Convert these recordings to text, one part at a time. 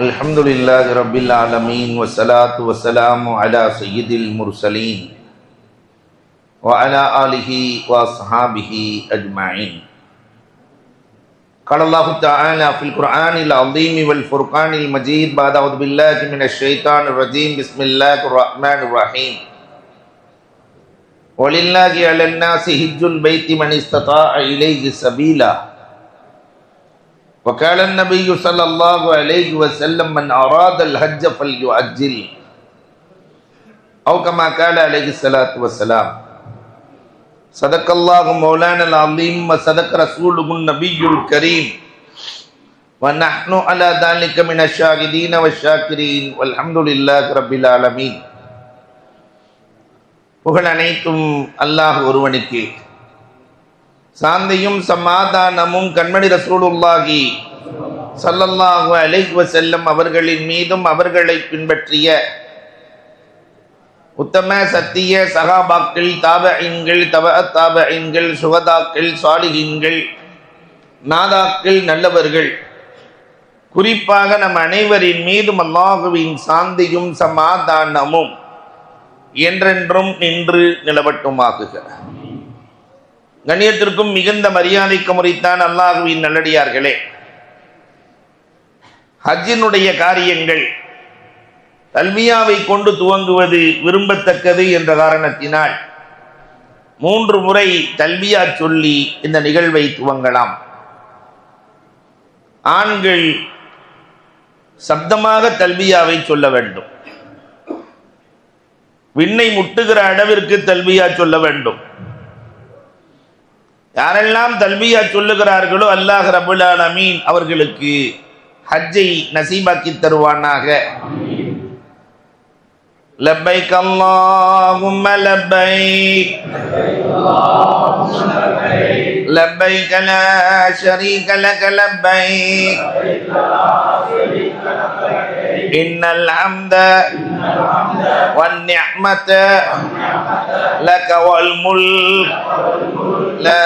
الحمد لله رب العالمين والصلاة والسلام على سيد المرسلين وعلى آله وأصحابه أجمعين. قال الله تعالى في القرآن العظيم والفرقان المجيد بعد أعوذ بالله من الشيطان الرجيم بسم الله الرحمن الرحيم. ولله على الناس حج البيت من استطاع إليه سبيلا وقال النبي صلى الله عليه وسلم من أراد الحج فليعجل أو كما قال عليه الصلاة والسلام. صدق الله مولانا العظيم وصدق رسوله النبي الكريم ونحن على ذلك من الشاهدين والشاكرين والحمد لله رب العالمين. புகழ் அனைத்தும் அல்லாஹ் ஒருவனுக்கே. சாந்தியும் சமாதானமும் கண்மணி ரசூலுல்லாஹி ஸல்லல்லாஹு அலைஹி வஸல்லம் அவர்களின் மீதும் அவர்களை பின்பற்றிய உத்தம சத்திய சஹாபாக்கள், தாபஈன்கள், தபஅத் தாபஈன்கள், சுஹதாக்கள், சாலிஹீன்கள், நாதாக்கள், நல்லவர்கள், குறிப்பாக நம் அனைவரின் மீதும் அல்லாஹுவின் சாந்தியும் சமாதானமும் என்றென்றும் நின்று நிலவட்டுமாகுக. கண்ணியத்திற்கும் மிகுந்த மரியாதைக்கு முறைத்தான் அல்லாஹுவின் நல்லடியார்களே, ஹஜ்ஜினுடைய காரியங்கள் தல்பியாவை கொண்டு துவங்குவது விரும்பத்தக்கது என்ற காரணத்தினால் 3 முறை தல்பியா சொல்லி இந்த நிகழ்வை துவங்கலாம். ஆண்கள் சப்தமாக தல்பியாவை சொல்ல வேண்டும். விண்ணை முட்டுகிற அளவிற்கு தல்பியா சொல்ல வேண்டும். யாரெல்லாம் தல்பியா சொல்லுகிறார்களோ அல்லாஹ் ரப்பல் ஆலமீன் அவர்களுக்கு ஹஜ்ஜை நசீபாக்கி தருவானாக. லப்பைக் அல்லாஹும்ம லப்பைக் லப்பைக் லா ஷரீக லக லப்பைக் இன்னல் ஹம்த வன் நிஅமத லக வல் முல்க் லா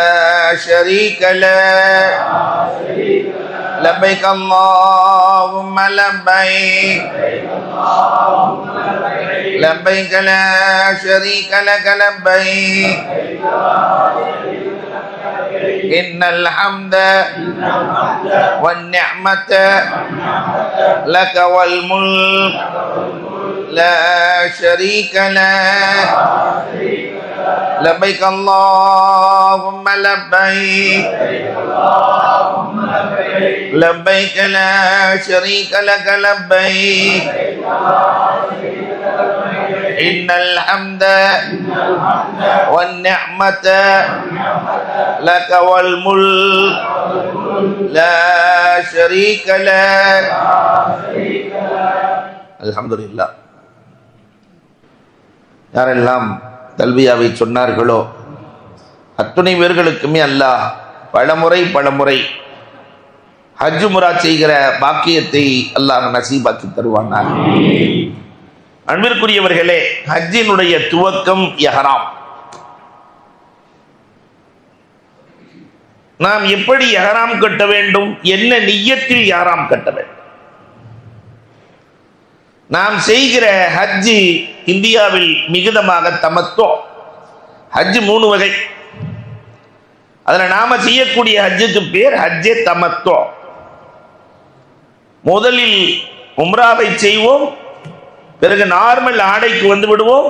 ஷரீக லக் லப்பைக் அல்லாஹும்ம லப்பைக் லப்பைக் லா ஷரீக லக லப்பைக் இன்னல் ஹம்த வன் நிஅமத லக வல் முல்க் லா ஷரீக லக் லப்பைக் அல்லாஹும்ம லப்பைக் லப்பைக் லா ஷரீக லக லப்பைக் இன்னல் ஹம்த வன் நிஅமத லக வல் முல்க் லா ஷரீக லக். அல்ஹம்துலில்லாஹ். யாரெல்லாம் தல்பியாவை சொன்னார்களோ அத்துணை பேர்களுக்குமே அல்லாஹ் பலமுறை ஹஜ் முரா செய்கிற பாக்கியத்தை அல்லாஹ் நசீபாக்கி தருவானாக. அன்பிற்குரியவர்களே, ஹஜ்ஜினுடைய துவக்கம் இஹ்ராம். நாம் எப்படி இஹ்ராம் கட்ட வேண்டும், என்ன நிய்யத்தில் இஹ்ராம் கட்ட வேண்டும்? நாம் செய்கிற ஹஜ்ஜி இந்தியாவில் மிகுதமாக தமத்தோ. ஹஜ் 3 வகை. அதுல நாம செய்யக்கூடிய ஹஜ்ஜுக்கு பேர் ஹஜ்ஜே தமத்தோ. முதலில் உம்ராவை செய்வோம், பிறகு நார்மல் ஆடைக்கு வந்து விடுவோம்.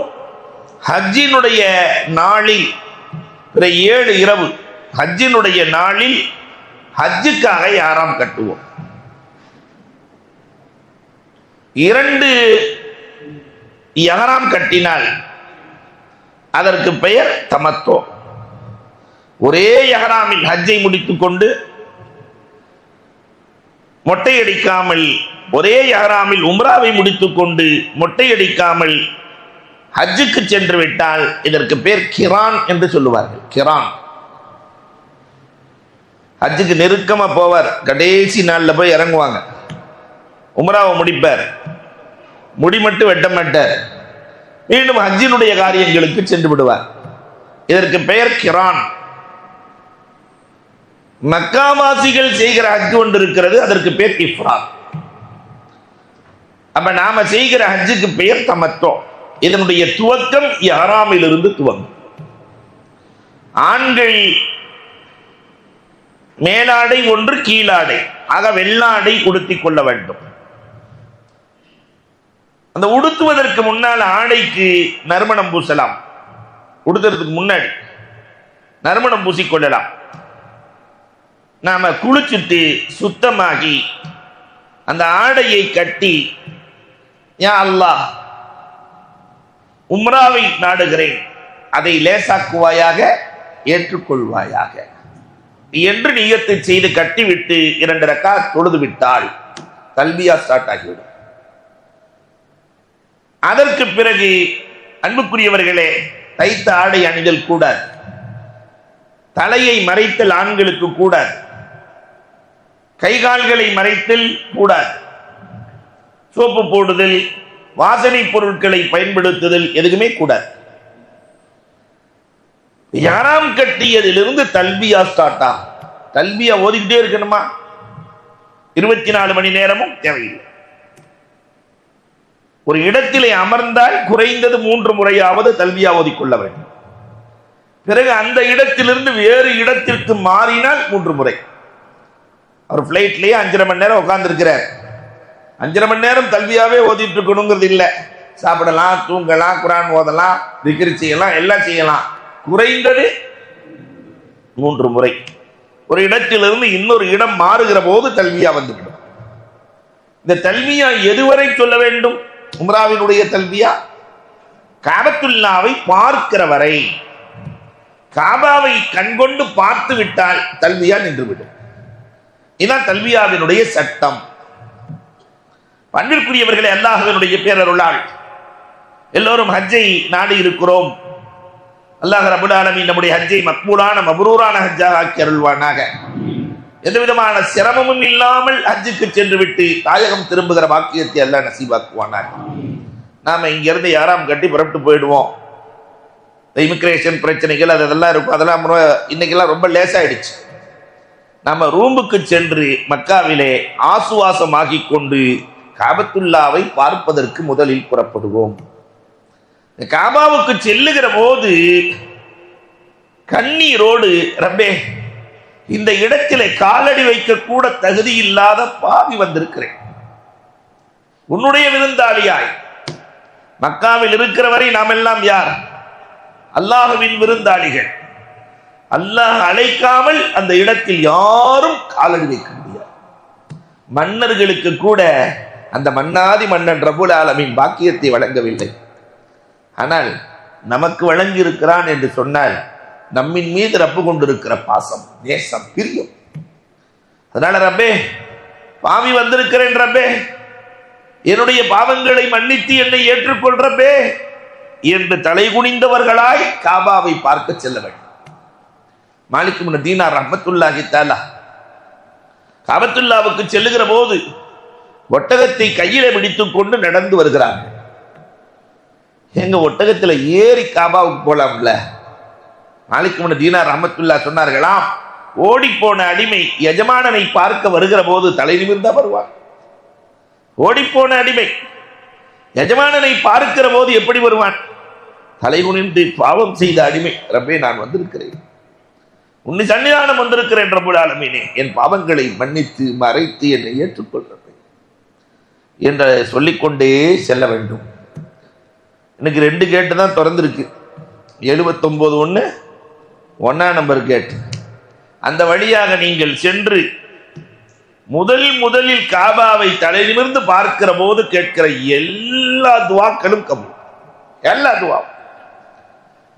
ஹஜ்ஜினுடைய நாளில் 7 இரவு ஹஜ்ஜினுடைய நாளில் ஹஜ்ஜுக்காக இஹ்ராம் கட்டுவோம். 2 இஹ்ராம் கட்டினால் அதற்கு பெயர் தமத்தோ. ஒரே இஹ்ராமில் ஹஜ்ஜை முடித்துக் கொண்டு மொட்டையடிக்காமல், ஒரே இஹ்ராமில் உம்ராவை முடித்துக் கொண்டு மொட்டையடிக்காமல் ஹஜ்ஜுக்கு சென்று விட்டால் இதற்கு பேர் கிரான் என்று சொல்லுவார்கள். கிரான். ஹஜ்ஜுக்கு நெருக்கமா போவார், கடைசி நாளில் போய் இறங்குவாங்க, உம்ராவை முடிப்பார், முடி மட்டும் வெட்ட மாட்டார், மீண்டும் ஹஜ்ஜினுடைய காரியங்களுக்கு சென்று விடுவார். இதற்கு பெயர் கிரான். மக்காவாசிகள் செய்கிற ஹஜ் ஒன்று இருக்கிறது, அதற்கு பேர் இஃப்ராத். அப்ப நாம செய்கிற ஹஜ்ஜுக்கு பெயர் தமத்தோ. இதனுடைய துவக்கம் இஹ்ராமிலிருந்து துவங்கும். ஆண்கள் மேலாடை ஒன்று, கீழாடை, ஆக வெள்ளாடை உடுத்திக் கொள்ள வேண்டும். அந்த உடுத்துவதற்கு முன்னால் ஆடைக்கு நறுமணம் பூசலாம். உடுத்துறதுக்கு முன்னாடி நறுமணம் பூசிக்கொள்ளலாம். நாம குளிச்சுட்டு சுத்தமாகி அந்த ஆடையை கட்டி, யா அல்லாஹ் உம்ராவை நாடுகிறேன், அதை லேசாக்குவாயாக, ஏற்றுக்கொள்வாயாக என்று நியத்து செய்து கட்டிவிட்டு 2 ரக்காத் தொழுது விட்டால் தல்பியா ஸ்டார்ட் ஆகிவிடும். அதற்கு பிறகு அன்புக்குரியவர்களே, தைத்த ஆடை அணிதல் கூடாது. தலையை மறைத்தல் ஆண்களுக்கு கூடாது. கைகால்களை மறைத்தல் கூடாது. சோப்பு போடுதல், வாசனை பொருட்களை பயன்படுத்துதல் எதுவுமே கூடாது. யாராம் கட்டியதிலிருந்து தல்பியா ஸ்டார்ட் ஆகும். தல்பியா ஓதிக்கிட்டே இருக்கணுமா? 24 மணி நேரமும் தேவையில்லை. ஒரு இடத்திலே அமர்ந்தால் குறைந்தது 3 முறையாவது தல்பியா ஓதிக்கொள்ள வேண்டும். பிறகு அந்த இடத்திலிருந்து வேறு இடத்திற்கு மாறினால் 3 முறை. அவர் பிளைட்லயே 5.5 மணி நேரம் உட்கார்ந்து இருக்கிறார். 5.5 மணி நேரம் தல்பியாவே ஓதிட்டு இருக்கணுங்கிறது இல்லை. சாப்பிடலாம், தூங்கலாம், குரான் ஓதலாம், திக்ர் செய்யலாம், எல்லாம் செய்யலாம். குறைந்தது 3 முறை. ஒரு இடத்திலிருந்து இன்னொரு இடம் மாறுகிற போது தல்வியா வந்துவிடும். இந்த தல்வியா எதுவரை சொல்ல வேண்டும்? உம்ராவினுடைய தல்வியா காபத்துல்லாவை பார்க்கிற வரை. காபாவை கண்கொண்டு பார்த்து விட்டால் தல்வியா நின்றுவிடும். இதான் தல்வியாவினுடைய சட்டம். பண்பிற்குரியவர்களே, அல்லாஹ்வினுடைய பேரருளால் எல்லோரும் ஹஜ்ஜை நாடி இருக்கிறோம். அல்லாஹ் ரப்பல் ஆலமீன் நம்முடைய ஹஜ்ஜை மக்பூலான மப்ரூரான ஹஜ்ஜாக ஆக்கி அருள்வானாக. எந்த விதமான சிரமமும் இல்லாமல் ஹஜ்ஜுக்கு சென்று விட்டு தாயகம் திரும்புகிற பாக்கியத்தை அல்லாஹ் நசீபாக்குவானாக. நாம இங்கிருந்து யாராம் கட்டி புறப்பட்டு போயிடுவோம். இமிகிரேஷன் பிரச்சனைகள் அதெல்லாம் இருக்கும். அதெல்லாம் இன்னைக்கெல்லாம் ரொம்ப லேசாயிடுச்சு. நம்ம ரூமுக்கு சென்று மக்காவிலே ஆசுவாசமாகி கொண்டு காபத்துல்லாவை பார்ப்பதற்கு முதலில் புறப்படுவோம். காபாவுக்கு செல்லுகிற போது கண்ணீரோடு, ரப்பே, இந்த இடத்திலே காலடி வைக்க கூட தகுதி இல்லாத பாவி வந்திருக்கிறேன். உன்னுடைய விருந்தாளியாய் மக்காவில் இருக்கிற வரை நாம் எல்லாம் யார்? அல்லாஹ்வின் விருந்தாளிகள். அல்லாஹ் அழைக்காமல் அந்த இடத்தில் யாரும் காலடி வைக்க முடியாது. மன்னர்களுக்கு கூட அந்த மன்னாதி மன்னன் ரப்புல் ஆலமீன் பாக்கியத்தை வழங்கவில்லை. ஆனால் நமக்கு வழங்கி இருக்கிறான் என்று சொன்னால் நம்மின் மீது ரப்பு கொண்டிருக்கிற பாசம், நேசம், பிரியம். அதனால ரப்பே, பாவி வந்திருக்கிறேன் ரப்பே, என்னுடைய பாவங்களை மன்னித்து என்னை ஏற்றுக்கொள் ரப்பே என்று தலை குனிந்தவர்களாய் காபாவை பார்க்க செல்ல வேண்டும். மாலிக் இப்னு தீனார் ரஹ்மத்துல்லாஹி தஆலா காபத்துல்லாவுக்கு செல்லுகிற போது ஒட்டகத்தை கையில பிடித்துக் கொண்டு நடந்து வருகிறார்கள். எங்க ஒட்டகத்தில் ஏறி காபாவுக்கு போலாம்ல? மாலிக் இப்னு தீனார் ரஹ்மத்துல்லாஹ் சொன்னார்களாம், ஓடி போன அடிமை எஜமானனை பார்க்க வருகிற போது தலை நிமிர்ந்தா வருவார். ஓடிப்போன அடிமை எஜமானனை பார்க்கிற போது எப்படி வருவான்? தலை குனிந்து பாவம் செய்த அடிமை, ரப்பே நான் வந்திருக்கிறேன், உன்னை சன்னிதானம் வந்திருக்கிறேன் ரப்புல் ஆலமீனே, என் பாவங்களை மன்னித்து மறைத்து என்னை ஏற்றுக்கொள்றேன் என்று சொல்லிக்கொண்டே செல்ல வேண்டும். இன்னைக்கு 2 கேட்டு தான் திறந்திருக்கு. 79 1 நம்பர் கேட்டு. அந்த வழியாக நீங்கள் சென்று முதலில் காபாவை தலை நிமிர்ந்து பார்க்கிற போது கேட்கிற எல்லா துவாக்களும் கபூல். எல்லா துவாவும்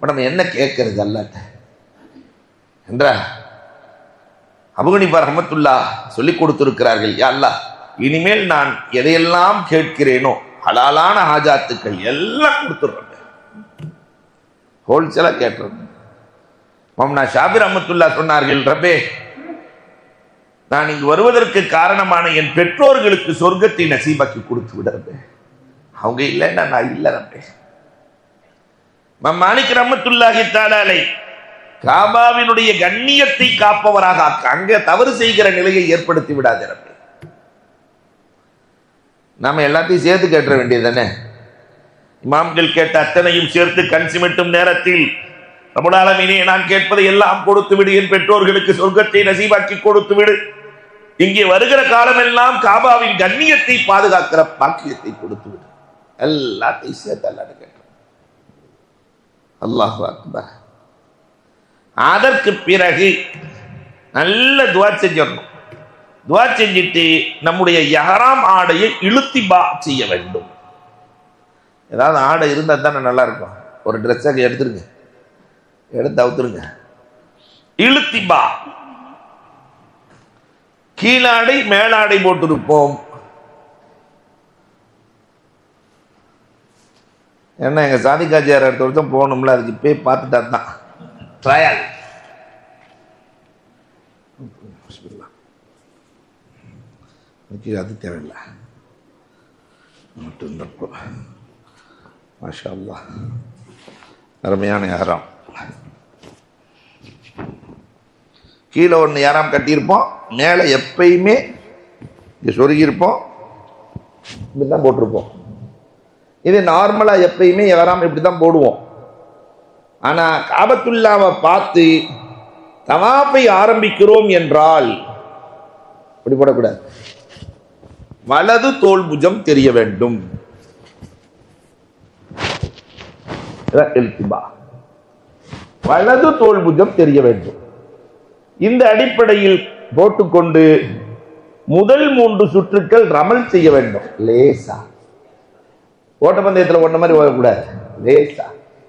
நம்ம என்ன கேட்கிறது அல்லாஹ்ட்ட என்றா அபூ ஹனீஃபா ரஹ்மத்துல்லாஹ் சொல்லிக் கொடுத்திருக்கிறார்கள். யா அல்லாஹ், இனிமேல் நான் எதையெல்லாம் கேட்கிறேனோ ஹலாலான ஹாஜாத்துக்கள் எல்லாம் கொடுத்துடுறேன், ஹோல்சேலா கேட்டுறேன். மம்னா ஷாபிர் ரஹ்மத்துல்லாஹ் சொன்னார்கள், ரப்பே, நான் இங்கு வருவதற்கு காரணமான என் பெற்றோர்களுக்கு சொர்க்கத்தை நசீபாக்கி கொடுத்து விடுறேன். அவங்க இல்லைன்னா நான் இல்லை ரப்பே. மாலிக் ரஹ்மத்துல்லாஹி தஆலா அலைஹி காபாவினுடைய கண்ணியத்தை காப்பவராக அங்க தவறு செய்கிற நிலையை ஏற்படுத்தி விடாதே ரப்பே. நாம எல்லாத்தையும் சேர்த்து கேட்ட வேண்டியது தானே. இமாம்கள் கேட்ட அத்தனையும் சேர்த்து கண் சிமிட்டும் நேரத்தில் ரப்பல் ஆலமீனே நான் கேட்பதை எல்லாம் கொடுத்து விடு, என் பெற்றோர்களுக்கு சொர்க்கத்தை நசீபாக்கி கொடுத்து விடு, இங்கே வருகிற காலமெல்லாம் காபாவின் கண்ணியத்தை பாதுகாக்கிற பாக்கியத்தை கொடுத்து விடு, எல்லாத்தையும் சேர்த்து அல்லாஹ் கேட்டோம். அல்லாஹு அக்பர். அதற்கு பிறகு நல்ல துவா செஞ்சிடணும். துவா செஞ்சுட்டு நம்முடைய இஹ்ராம் ஆடையை இழுத்திபா செய்ய வேண்டும். ஏதாவது ஆடை இருந்தால் தானே நல்லா இருக்கும். ஒரு ட்ரெஸ்ஸாக எடுத்துருங்க, எடுத்து அவுத்துருங்க. இழுத்திபா, கீழாடை மேலாடை போட்டிருப்போம். ஏன்னா எங்க சாதிக்காச்சியார் அடுத்த வருஷம் போகணும்ல, அதுக்கு போய் பார்த்துட்டா தான் ட்ரையல். அது தேவையில்லை மட்டும் இருந்தப்போ மாஷா அல்லாஹ் அருமையான இஹ்ராம். கீழே ஒன்று இஹ்ராம் கட்டியிருப்போம், மேலே எப்பயுமே இங்கே சொருகியிருப்போம், இப்படி தான் போட்டிருப்போம். இது நார்மலாக எப்பயுமே இஹ்ராம் இப்படி தான் போடுவோம். ஆனால் காபத்துல்லாவை பார்த்து தவாஃபை ஆரம்பிக்கிறோம் என்றால் அப்படி போடக்கூடாது. வலது தோல் புஜம் தெரிய வேண்டும். வலது தோல் புஜம் தெரிய வேண்டும். இந்த அடிப்படையில் போட்டுக்கொண்டு முதல் 3 சுற்றுக்கள் ரமல் செய்ய வேண்டும். லேசா, ஓட்டப்பந்தயத்தில் ஒன்ன மாதிரி ஓடக்கூடாது, லேசா.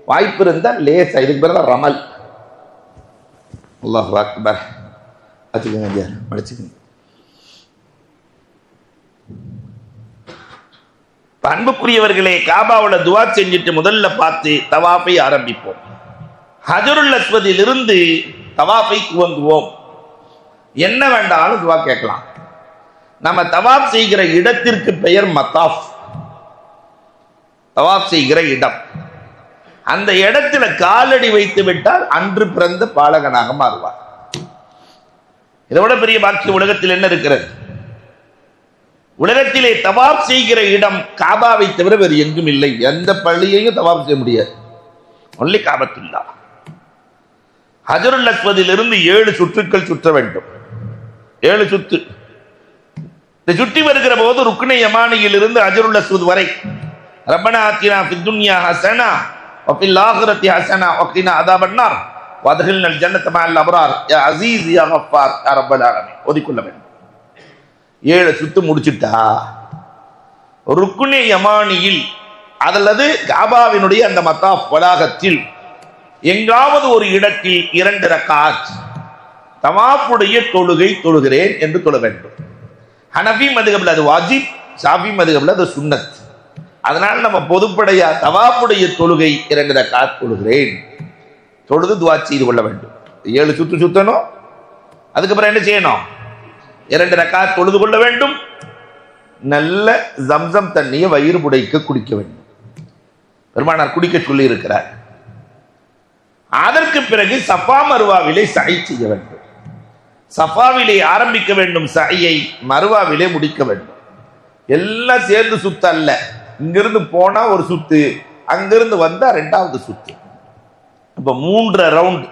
வாய்ப்பு இருந்தா லேசா, இதுக்கு பேர் தான் ரமல். அல்லாஹ் அக்பர். வச்சுக்கோங்க, மடிச்சுக்கோங்க. அன்புக்குரியவர்களே, காபாவுல துவா செஞ்சுட்டு முதல்ல பார்த்து தவாஃபை ஆரம்பிப்போம். ஹஜருல் அஸ்வதில் இருந்து தவாஃபை துவங்குவோம். என்ன வேண்டாலும் துவா கேட்கலாம். நம்ம தவாஃப் செய்கிற இடத்திற்கு பெயர் மத்தாஃப். தவாஃப் செய்கிற இடம், அந்த இடத்துல காலடி வைத்து விட்டால் அன்று பிறந்த பாலகனாக மாறுவார். இதோட பெரிய பாக்கியம் உலகத்தில் என்ன இருக்கிறது? உலகத்திலே தவாப் செய்கிற இடம் காபாவை தவிர வேறு எங்கும் இல்லை. எந்த பள்ளியையும் தவாப் செய்ய முடியாது, ஒன்லி காபத்துல்லா. ஹஜருல் அஸ்வதில் இருந்து 7 சுற்றுக்கள் சுற்ற வேண்டும். 7 சுற்று. இந்த சுற்றி வருகிற போது ருக்னே யமானியில் இருந்து ஹஜருல் அஸ்வத் வரை ரப்பனா ஆத்தினா ஃபித் துன்யா ஹஸனா வ ஃபில் ஆகிரத்தி ஹஸனா வ கினா அஸாபன்னார் வ அத்கில்னல் ஜன்னத மஅல் அப்ரார் யா அஸீஸ் யா கஃபார் யா ரப்பல் ஆலமீன் ஓதிக்கொள்ள வேண்டும். 7 சுத்து முடிச்சுட்டா ருக்குனே யமானியில் அல்லது காபாவினுடைய அந்த மத்தாஃப் வளாகத்தில் எங்காவது ஒரு இடத்தில் 2 ரக்காத் தவாஃபுடைய தொழுகை தொழுகிறேன் என்று தொழ வேண்டும். ஹனஃபி மதுஹப்ல அது வாஜிப், ஷாஃபி மதுஹப்ல அது சுன்னத். அதனால நம்ம பொதுப்படையா தவாஃபுடைய தொழுகை 2 ரக்காத் தொழுகிறேன் தொழுது துஆ செய்து கொள்ள வேண்டும். 7 சுத்து சுத்தணும். அதுக்கப்புறம் என்ன செய்யணும்? 2 ரக்காத் தொழுது கொள்ள வேண்டும். நல்ல ஜம்சம் தண்ணியை வயிறு புடைக்க குடிக்க வேண்டும். பெருமானார் குடிக்க சொல்லி இருக்கிறார். அதற்கு பிறகு சஃபா மர்வாவிலே சஅய் செய்ய வேண்டும். சஃபாவிலே ஆரம்பிக்க வேண்டும் சஅயை, மர்வாவிலே முடிக்க வேண்டும். எல்லாம் சேர்ந்து சுத்து அல்ல. இங்கிருந்து போனா ஒரு சுத்து, அங்கிருந்து வந்தா 2வது சுத்து. இப்ப 3 ரவுண்ட்.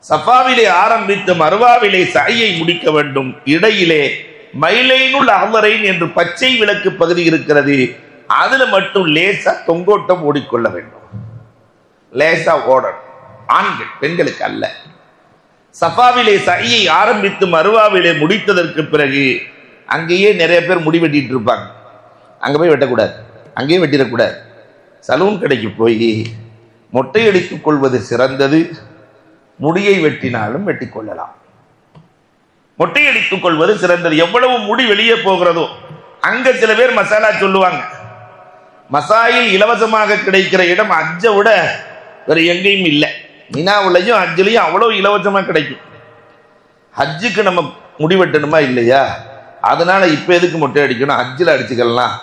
சஃபாவிலே ஆரம்பித்து மர்வாவிலே சஅயை முடிக்க வேண்டும். இடையிலே மைலைனுல் அஹ்லரைன் என்று பச்சை விளக்கு பகுதி இருக்கிறது, அதுல மட்டும் லேசா தொங்கோட்டம் ஓடிக்கொள்ள வேண்டும். லேசா ஓடணும். ஆண்கள், பெண்களுக்கு அல்ல. சஃபாவிலே சஅயை ஆரம்பித்து மர்வாவிலே முடித்ததற்கு பிறகு அங்கேயே நிறைய பேர் முடி வெட்டிட்டு இருப்பாங்க. அங்க போய் வெட்டக்கூடாது, அங்கேயே வெட்டிடக்கூடாது. சலூன் கடைக்கு போய் மொட்டை அடித்துக் கொள்வது சிறந்தது. முடியை வெட்டினாலும் வெட்டி கொள்ளலாம். மொட்டை அடித்துக் கொள்வது சிறந்தது. எவ்வளவு முடி வெளியே போகிறதோ அங்க சில பேர் மசாலா சொல்லுவாங்க. மசாயில் இலவசமாக கிடைக்கிற இடம் ஹஜ்ஜை விட வேற எங்கேயும் இல்லை. மினாவுலையும் ஹஜ்ஜிலையும் அவ்வளவு இலவசமா கிடைக்கும். ஹஜ்ஜுக்கு நம்ம முடி வெட்டணுமா இல்லையா? அதனால இப்ப எதுக்கு மொட்டை அடிக்கணும்? ஹஜ்ஜில் அடிச்சுக்கலாம்.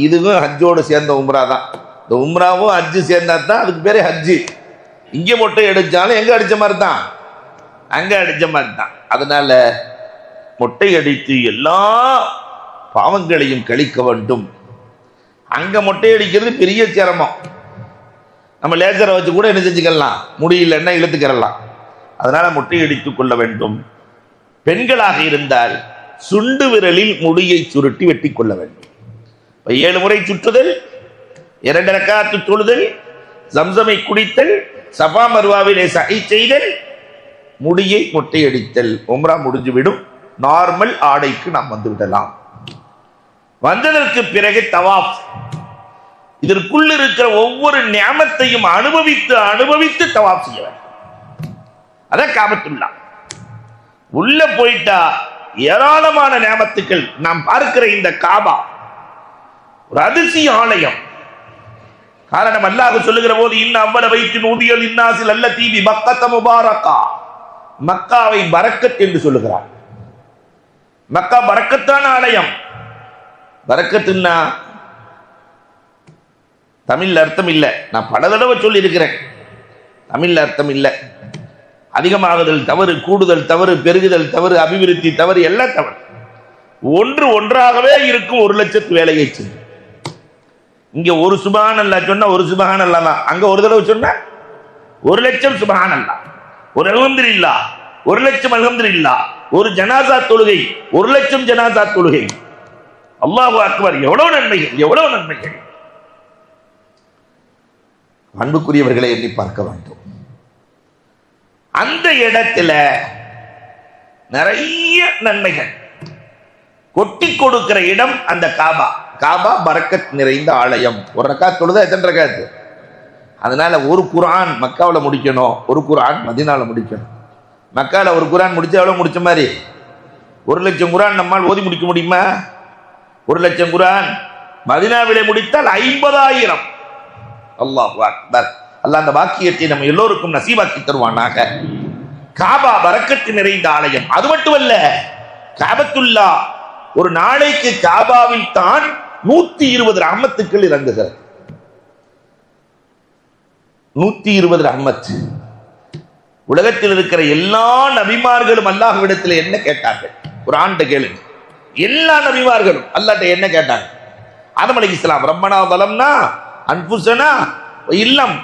இதுவும் ஹஜ்ஜோடு சேர்ந்த உம்ரா தான். இந்த உம்ராவும் ஹஜ்ஜு சேர்ந்தா தான் அதுக்கு பேரே ஹஜ்ஜு. இங்கே மொட்டை அடிச்சாலும் எங்க அடிச்ச மாதிரி தான், அங்க அடிச்ச மாதிரி தான். அதனால மொட்டை அடித்து எல்லா பாவங்களையும் கழிக்க வேண்டும். அங்க மொட்டை அடிக்கிறது பெரிய சிரமம். நம்ம லேசரை வச்சு கூட என்ன செஞ்சுக்கலாம், முடியலன்னா இழுத்துக்கிறலாம். அதனால மொட்டை அடித்துக் கொள்ள வேண்டும். பெண்களாக இருந்தால் சுண்டு விரலில் முடியை சுருட்டி வெட்டி கொள்ள வேண்டும். 7 முறை சுற்றுதல், 2 ரக்காத்து தொழுதல், ஜம்சமை குடித்தல், சஃபா மர்வாவிலே சஹி செய்தல், முடியை மொட்டை அடித்தல், உம்ரா முடிஞ்சுவிடும். நார்மல் ஆடைக்கு நாம் வந்து விடலாம். வந்ததற்கு பிறகு தவாப். இதற்குள் இருக்கிற ஒவ்வொரு நியமத்தையும் அனுபவித்து அனுபவித்து தவாப் செய்ய வேண்டும். அதான் காபத்துல்லா. உள்ள போயிட்டா ஏராளமான நியமத்துக்கள். நாம் பார்க்கிற இந்த காபா ஒரு அதிசய ஆலயம். காரணம், அல்லாஹ் சொல்லுகிற போது இன்ன அவ்வள வைத்தின் ஊதியல் இன்னாசில் அல்ல தீபி மக்கத்த முபாரக்கா, மக்காவை பரக்கத் என்று சொல்லுகிறார். மக்கா பரக்கத்தான ஆலயம். பரக்கத்துன்னா தமிழ்ல அர்த்தம் இல்லை. நான் பல தடவை சொல்லி இருக்கிறேன். தமிழ்ல அர்த்தம் இல்லை. அதிகமாகுதல் தவறு, கூடுதல் தவறு, பெருகுதல் தவறு, அபிவிருத்தி தவறு, எல்லாம் தவறு. ஒன்று ஒன்றாகவே இருக்கும். 1 லட்சத்து வேலையை செய்யும். இங்க ஒரு சுபஹானல்லா சொன்னா ஒரு சுபஹானல்லா தான். அங்க ஒரு தடவை சொன்னா 1 லட்சம் சுபஹானல்லா, ஒரு அல்ஹம்துலில்லாஹ் 1 லட்சம் அல்ஹம்துலில்லாஹ், ஒரு ஜனாசா தொழுகை 1 லட்சம் ஜனாசா தொழுகை. அல்லாஹு அக்பர். எவ்வளவு நன்மைகள், எவ்வளவு நன்மைகள். அன்புக்குரியவர்களை எண்ணி பார்க்க வேண்டும். அந்த இடத்துல நிறைய நன்மைகள் கொட்டி கொடுக்கிற இடம் அந்த காபா. காபா பரக்கத் நிறைந்த ஆலயம். 1 ரக்காத் தொழுதா எத்தனை ரக்காத்? அதனால ஒரு குர்ஆன் மக்காவில் முடிக்கணும், ஒரு குர்ஆன் மதீனால முடிக்கணும். மக்கால ஒரு குர்ஆன் முடிச்சா எவ்வளவு முடிச்ச மாதிரி? 1 லட்சம் குர்ஆன் நம்மால் ஓதி முடிக்க முடியுமா? 1 லட்சம் குர்ஆன் மதீனாவிலே முடித்தால் 50,000. அல்லாஹு அக்பர். அல்லாஹ் அந்த வாக்கியத்தை நம்ம எல்லோருக்கும் நசீபாக்கி தருவானாக. காபா பரக்கத்து நிறைந்த ஆலயம். அது மட்டுமல்ல, காபத்துல்லா ஒரு நாளைக்கு காபாவில் தான் 120 ரஹ்மத்துக்கள் இறங்குகிறது. 120 ரஹ்மத். உலகத்தில் இருக்கிற எல்லா நபிமார்களும் அல்லாஹ்விடத்தில் என்ன கேட்டார்கள்? குர்ஆன்ட்ட கேளுங்க. எல்லா நபிமார்களும் அல்லாஹ்ட்ட என்ன கேட்டாங்க? ஆதம் அலைஹிஸ்ஸலாம் ரப்பனா ஸலம்னா அன்ஃபுஸனா வ இல்லம்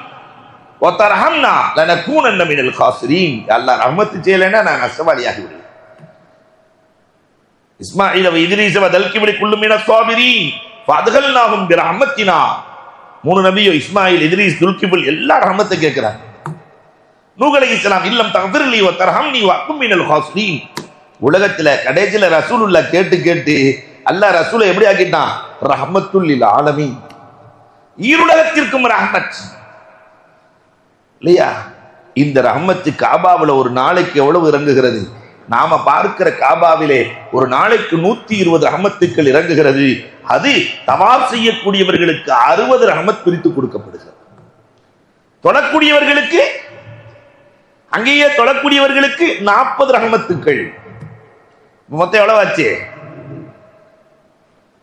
வ தர்ஹம்னா லனகூனன்ன மினல் காஸிரீன். அல்லாஹ் ரஹ்மத் செய்யலைன்னா நான் நஷ்டவாளியாகி விடுவேன். இஸ்மாயில் வ இத்ரீஸ் வ தல்கிப்லி குல்லு மினஸ் ஸாபிரீன் ஃபஅத்கல்நாஹும் பிரஹ்மத்தினா. 3 நபியோ இஸ்மாயில், இத்ரீஸ், துல்கிபில் எல்லா ரஹ்மத்தை கேட்கிறாங்க. நூஹ் அலைஹிஸ்ஸலாம் இல்லம் தக்ஃபிர்லி வ தர்ஹம்னி வ அகும் மினல் காஸிரீன். உலகத்துல கடைசில ரசூலுல்லாஹ் கேட்டு கேட்டு அல்லாஹ் ரசூலை எப்படி ஆக்கிட்டான்? ரஹ்மத்துல் லில் ஆலமீன். ஈருலகத்திற்கும் ரஹ்மத் இல்லையா? இந்த ரஹ்மத்து காபாவில் ஒரு நாளைக்கு எவ்வளவு இறங்குகிறது? நாம பார்க்கிற காபாவிலே ஒரு நாளைக்கு 120 ரஹ்மத்துக்கள் இறங்குகிறது. அது தவாப் செய்யக்கூடியவர்களுக்கு 60 ரஹ்மத் பிரித்து கொடுக்கப்படுகிறது. தொழக்கூடியவர்களுக்கு, அங்கேயே தொழக்கூடியவர்களுக்கு 40 ரஹ்மத்துக்கள். மொத்தம் எவ்வளவு ஆச்சு?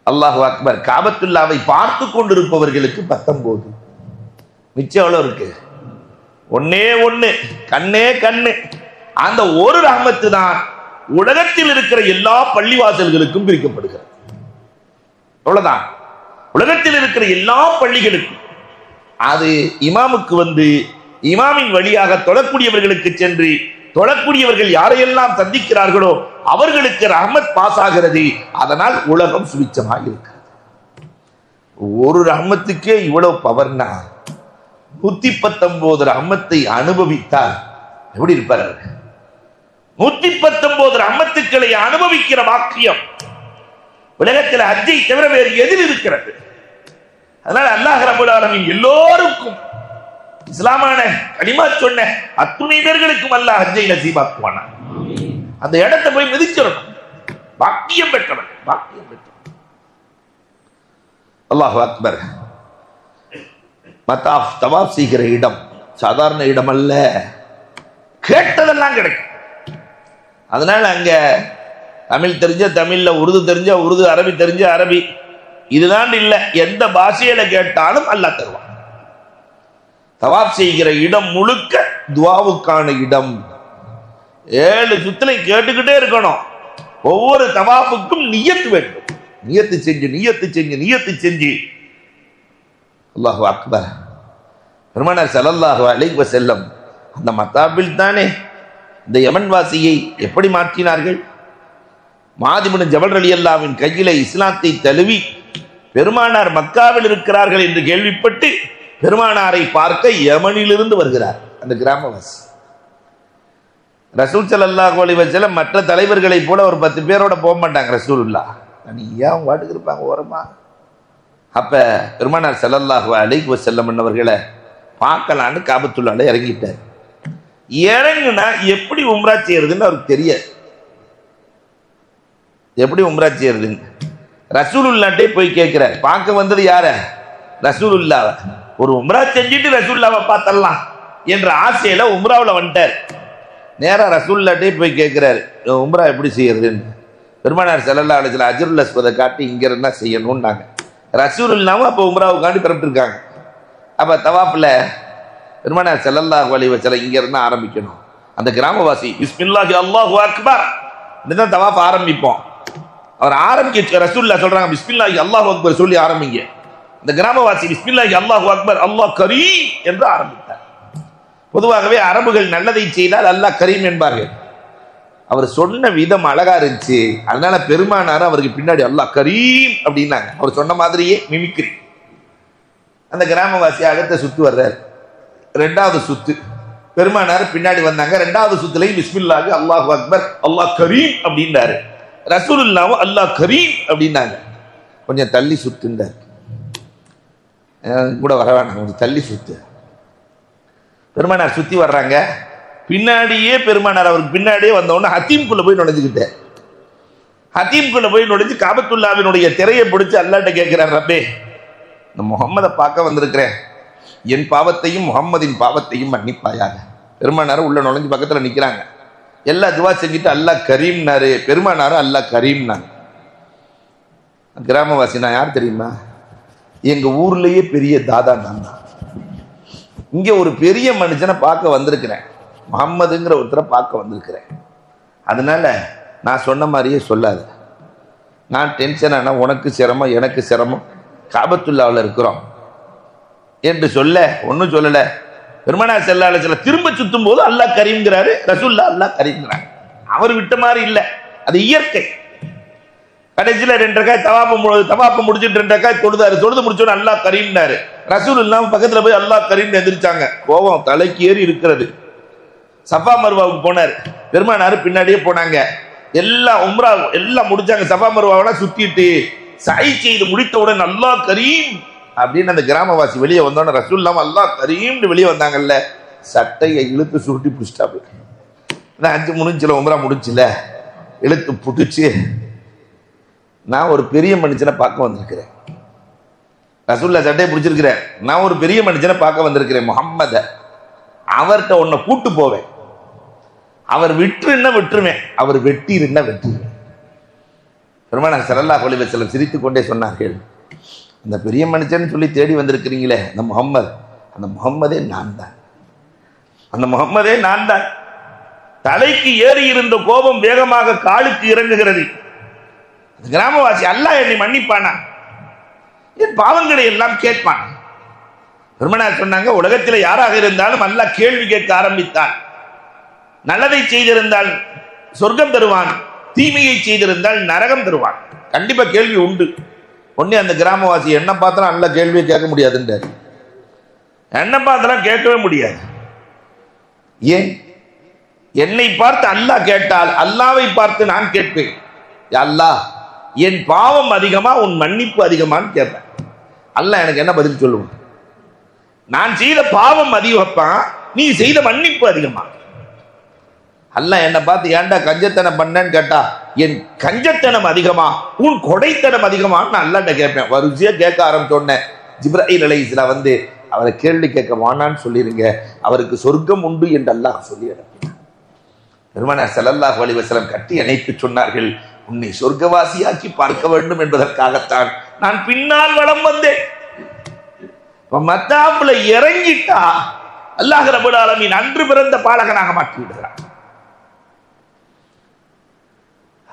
அல்லாஹு அக்பர். காபத்துல்லாவை பார்த்து கொண்டிருப்பவர்களுக்கு 19. மிச்சம் எவ்வளவு இருக்கு? 1 கண்ணே கண்ணு. அந்த ஒரு ரஹ்மத்து தான் உலகத்தில் இருக்கிற எல்லா பள்ளிவாசல்களுக்கும் பிரிக்கப்படுகிறது. அவ்வளவுதான். உலகத்தில் இருக்கிற எல்லா பள்ளிகளுக்கும் அது இமாமுக்கு வந்து இமாமின் வழியாக தொழக்கூடியவர்களுக்கு சென்று தொழக்கூடியவர்கள் யாரையெல்லாம் சந்திக்கிறார்களோ அவர்களுக்கு ரஹ்மத் பாஸ் ஆகிறது. அதனால் உலகம் சுவிச்சமாக இருக்கிறது. ஒரு ரஹ்மத்துக்கே இவ்வளவு பவர்னா 119 ரஹ்மத்தை அனுபவித்தால் எப்படி இருப்பார்? 119 ரஹ்மத்துக்களை அனுபவிக்கிற வாக்கியம் உலகத்தில் ஹஜ்ஜை தவிர வேறு எதில் இருக்கிறது? அதனால அல்லாஹ் ரப்பல் ஆலமீன் எல்லோருக்கும் இஸ்லாமான கலிமா சொன்ன அத்துணை பேர்களுக்கும் அல்லாஹ் ஹஜ்ஜை நசீபாக்குவானா. அந்த இடத்தை போய் மிதிச்சிடணும். பாக்கியம் பெற்றவன், பாக்கியம் பெற்றவன். அல்லாஹு அக்பர். மத்தாஃப் தவாப் செய்கிற இடம் சாதாரண இடம் அல்ல. கேட்டதெல்லாம் கிடைக்கும். அதனால அங்க தமிழ் தெரிஞ்ச தமிழ்ல, உருது தெரிஞ்ச உருது, அரபி தெரிஞ்ச அரபி, இதுதான் இல்ல. எந்த பாஷையில கேட்டாலும் அல்லாஹ் தருவான். தவாப் செய்கிற இடம் முழுக்க துஆவுக்கான இடம். 7 சுத்திலை கேட்டுக்கிட்டே இருக்கணும். ஒவ்வொரு தவாஃபுக்கும் நியத் வேண்டும். நியத்து செஞ்சு அல்லாஹு அக்பர். பெருமானார் ஸல்லல்லாஹு அலைஹி வஸல்லம் அந்த மத்தாபில் தானே இந்த யமன் வாசியை எப்படி மாற்றினார்கள்? முஆத் இப்னு ஜபல் ரலியல்லாஹுவின் கையிலே இஸ்லாத்தை தழுவி பெருமானார் மக்காவில் இருக்கிறார்கள் என்று கேள்விப்பட்டு பெருமானாரை பார்க்க யமனிலிருந்து வருகிறார் அந்த கிராமவாசி. ரசூல் ஸல்லல்லாஹு அலைஹி வஸல்லம் மற்ற தலைவர்களை போல ஒரு 10 பேரோட போக மாட்டாங்க. ரசூலுல்லாஹ் தனியா வாட்டுக்கு இருப்பாங்க ஓரமா. அப்ப பெருமானார் ஸல்லல்லாஹு அலைஹி வஸல்லம் அவர்களை பார்க்கலான்னு காபத்துல்லாஹ்ல இறங்கிட்டார். இறங்குனா எப்படி உம்ரா செய்யறதுன்னு அவருக்கு தெரியாது. எப்படி உம்ரா செய்யறதுன்னு ரசூலுல்லாஹ்ட்டே போய் கேட்கிறார். பார்க்க வந்தது யார? ரசூலுல்லாஹ். ஒரு உம்ரா செஞ்சுட்டு ரசூலுல்லாஹ்வை பார்த்தரலாம் என்ற ஆசையில உம்ராவில் வந்துட்டார். நேராக ரசூலுல்லாஹ்ட்டே போய் கேட்கிறார், உம்ரா எப்படி செய்யறதுன்னு. பெருமானார் ஸல்லல்லாஹு அலைஹி வஸல்லம் அஜ்ருல் அஸ்வதை காட்டி இங்க இருந்தா செய்யணும்னாங்க. ரசூலுல்லாஹ்வும் அப்போ உம்ராவுக்காண்டி பிறப்பிருக்காங்க. அப்ப தவாஃப்ல பெருமானார் ஸல்லல்லாஹு அலைஹி வஸல்லம் இங்க இருந்தா ஆரம்பிக்கணும். அந்த கிராமவாசி பிஸ்மில்லாஹி அல்லாஹு அக்பர் இதுதான் தவாஃப் ஆரம்பிப்போம். அவர் ஆரம்பிக்க ரசூலுல்லாஹ் சொல்றாங்க பிஸ்மில்லாஹி அல்லாஹு அக்பர் சொல்லி ஆரம்பிங்க. இந்த கிராமவாசி பிஸ்மில்லாஹி அல்லாஹு அக்பர் அல்லாஹ் கரீம் என்று ஆரம்பித்தார். பொதுவாகவே அரபுகள் நல்லதை செய்தால் அல்லாஹ் கரீம் என்பார்கள். அவர் சொன்ன விதம் அழகா இருந்துச்சு. அதனால பெருமானார் அவருக்கு பின்னாடி அல்லாஹ் கரீம் அப்படின்னாங்க. அவர் சொன்ன மாதிரியே மிமிக்ரி. அந்த கிராமவாசி அடுத்த சுத்து வர்றார். 2வது சுத்து பெருமானார் பின்னாடி வந்தாங்க. 2வது சுத்துலையும் பிஸ்மில்லாஹி அல்லாஹு அக்பர் அல்லாஹ் கரீம் அப்படின்னாரு. ரசூலுல்லாஹ் அல்லாஹ் கரீம் அப்படின்னாங்க. கொஞ்சம் தள்ளி சுத்துண்டார். கூட வர வேணாம், கொஞ்சம் தள்ளி சுத்து. பெருமானார் சுத்தி வர்றாங்க. பின்னாடியே பெருமானார் அவருக்கு பின்னாடியே வந்தோடனே ஹத்தீம்குள்ள போய் நுழைஞ்சுக்கிட்டார். ஹத்தீம்குள்ள போய் நுழைஞ்சு காபத்துல்லாஹ்வினுடைய திரையை பிடிச்சு அல்லாஹ்ட்ட கேட்கிறார், ரப்பே நான் முகம்மதை பார்க்க வந்திருக்கிறேன், என் பாவத்தையும் முகம்மதின் பாவத்தையும் மன்னிப்பாயாக. பெருமானார் உள்ள நுழைஞ்சு பக்கத்தில் நிற்கிறாங்க. எல்லா துவா செஞ்சுட்டு அல்லாஹ் கரீம்னாரு. பெருமானாரும் அல்லாஹ் கரீம்னாங்க. கிராமவாசி நான் யார் தெரியுமா? எங்க ஊர்லயே பெரிய தாதா நான் தான். இங்க ஒரு பெரிய மனுஷனை பார்க்க வந்திருக்கிறேன், முகம்மதுங்கிற ஒருத்தரை பார்க்க வந்திருக்கிறேன். அதனால நான் சொன்ன மாதிரியே சொல்லாது. நான் டென்ஷன் ஆனா உனக்கு சிரமம் எனக்கு சிரமம், காபத்துல்லாவில் இருக்கிறோம் என்று சொல்ல ஒன்றும் சொல்லலை. பெருமானார் ஸல்லல்லாஹு அலைஹி வஸல்லம் திரும்ப சுத்தும் போது அல்லாஹ் கரீம்ங்கிறாரு. ரசூலுல்லாஹ் அல்லாஹ் கரீம்ங்கிறாங்க. அவர் விட்ட மாதிரி இல்லை, அது இயற்கை. கடைசியில் 2 ரக்காத் தவாப்பு முடிச்சுட்டு 2 ரக்காத் தொழுது முடிச்சோன்னு அல்லாஹ் கரீம்னாரு. ரசூலுல்லாஹ் பக்கத்தில் போய் அல்லாஹ் கரீம்னு எந்திரிச்சாங்க. கோபம் தலைக்கு ஏறி இருக்கிறது. சஃபா மர்வாவுக்கு போனார். பெருமானார் பின்னாடியே போனாங்க. எல்லாம் உம்ரா எல்லாம் முடிச்சாங்க. சஃபா மர்வாவெல்லாம் சுத்திட்டு சை செய்து முடித்தவுடன் அல்லாஹ் கரீம் அப்படின்னு அந்த கிராமவாசி வெளியே வந்தோடனே ரசூலுல்லாஹ் அல்லாஹ் கரீம்னு வெளியே வந்தாங்கல்ல, சட்டையை இழுத்து சுருட்டி பிடிச்சிட்டாப்பு. 5 முடிஞ்சில உம்ரா முடிஞ்சில இழுத்து புடிச்சு, நான் ஒரு பெரிய மனுஷனை பார்க்க வந்திருக்கிறேன். ரசூலுல்லாஹ் சட்டையை பிடிச்சிருக்கிறேன். நான் ஒரு பெரிய மனுஷனை பார்க்க வந்திருக்கிறேன், முஹம்மத. அவர்கிட்ட உன்னை கூட்டு போவேன். அவர் விட்டுருன்னா விட்டுருவேன், அவர் வெட்டிருன்னா வெட்டிருவேன். பெருமானார் ஸல்லல்லாஹு அலைஹி வஸல்லம் சிரித்துக் கொண்டே சொன்னார்கள், அந்த பெரிய மனுஷன் சொல்லி தேடி வந்திருக்கிறீங்களே அந்த முஹம்மது, அந்த முஹம்மதே நான் தான். அந்த முஹம்மதே நான் தான். தலைக்கு ஏறி இருந்த கோபம் வேகமாக காலுக்கு இறங்குகிறது. கிராமவாசி அல்லாஹ் என்னை மன்னிப்பானா, என் பாவங்களை எல்லாம் கேட்பான். பெருமானார் சொன்னாங்க, உலகத்தில் யாராக இருந்தாலும் அல்லாஹ் கேள்வி கேட்க ஆரம்பித்தான். நல்லதை செய்திருந்தால் சொர்க்கம் தருவான், தீமையை செய்திருந்தால் நரகம் தருவான். கண்டிப்பா கேள்வி உண்டு. ஒன்னே அந்த கிராமவாசி என்ன பார்த்தா அல்லாஹ் கேள்வியை கேட்க முடியாதுன்றார். என்ன பார்த்தா கேட்கவே முடியாது. ஏன்? என்னை பார்த்து அல்லாஹ் கேட்டால் அல்லாவை பார்த்து நான் கேட்பேன், அல்லாஹ் என் பாவம் அதிகமா உன் மன்னிப்பு அதிகமான்னு கேட்பேன். அல்லாஹ் எனக்கு என்ன பதில் சொல்லுவான்? நான் செய்த பாவம் அதிகப்பா, நீ செய்த மன்னிப்பு அதிகமா. அல்லாஹ் என்னை பார்த்து ஏன்டா கஞ்சத்தனம் பண்ணேன்னு கேட்டா, என் கஞ்சத்தனம் அதிகமா உன் கொடைத்தனம் அதிகமான்னு நான் அல்லாஹ்ட்ட கேட்பேன். வரிசையா கேட்க ஆரம்பிச்சோடனே ஜிப்ராயில் அலைஹிஸ்ஸலாம் வந்து அவரை கேள்வி கேட்க வானான்னு சொல்லிருங்க, அவருக்கு சொர்க்கம் உண்டு என்று அல்லாஹ் சொல்லி அனுப்பினார். பெருமானார் ஸல்லல்லாஹு அலைஹி வஸல்லம் கட்டி அணைத்து சொன்னார்கள், உன்னை சொர்க்கவாசியாக்கி பார்க்க வேண்டும் என்பதற்காகத்தான் நான் பின்னால் வலம் வந்தேன். மத்தாப்புல இறங்கிட்டா அல்லாஹ் ரப்பல் ஆலமீன் அன்று பிறந்த பாலகனாக மாற்றி விடுகிறார்.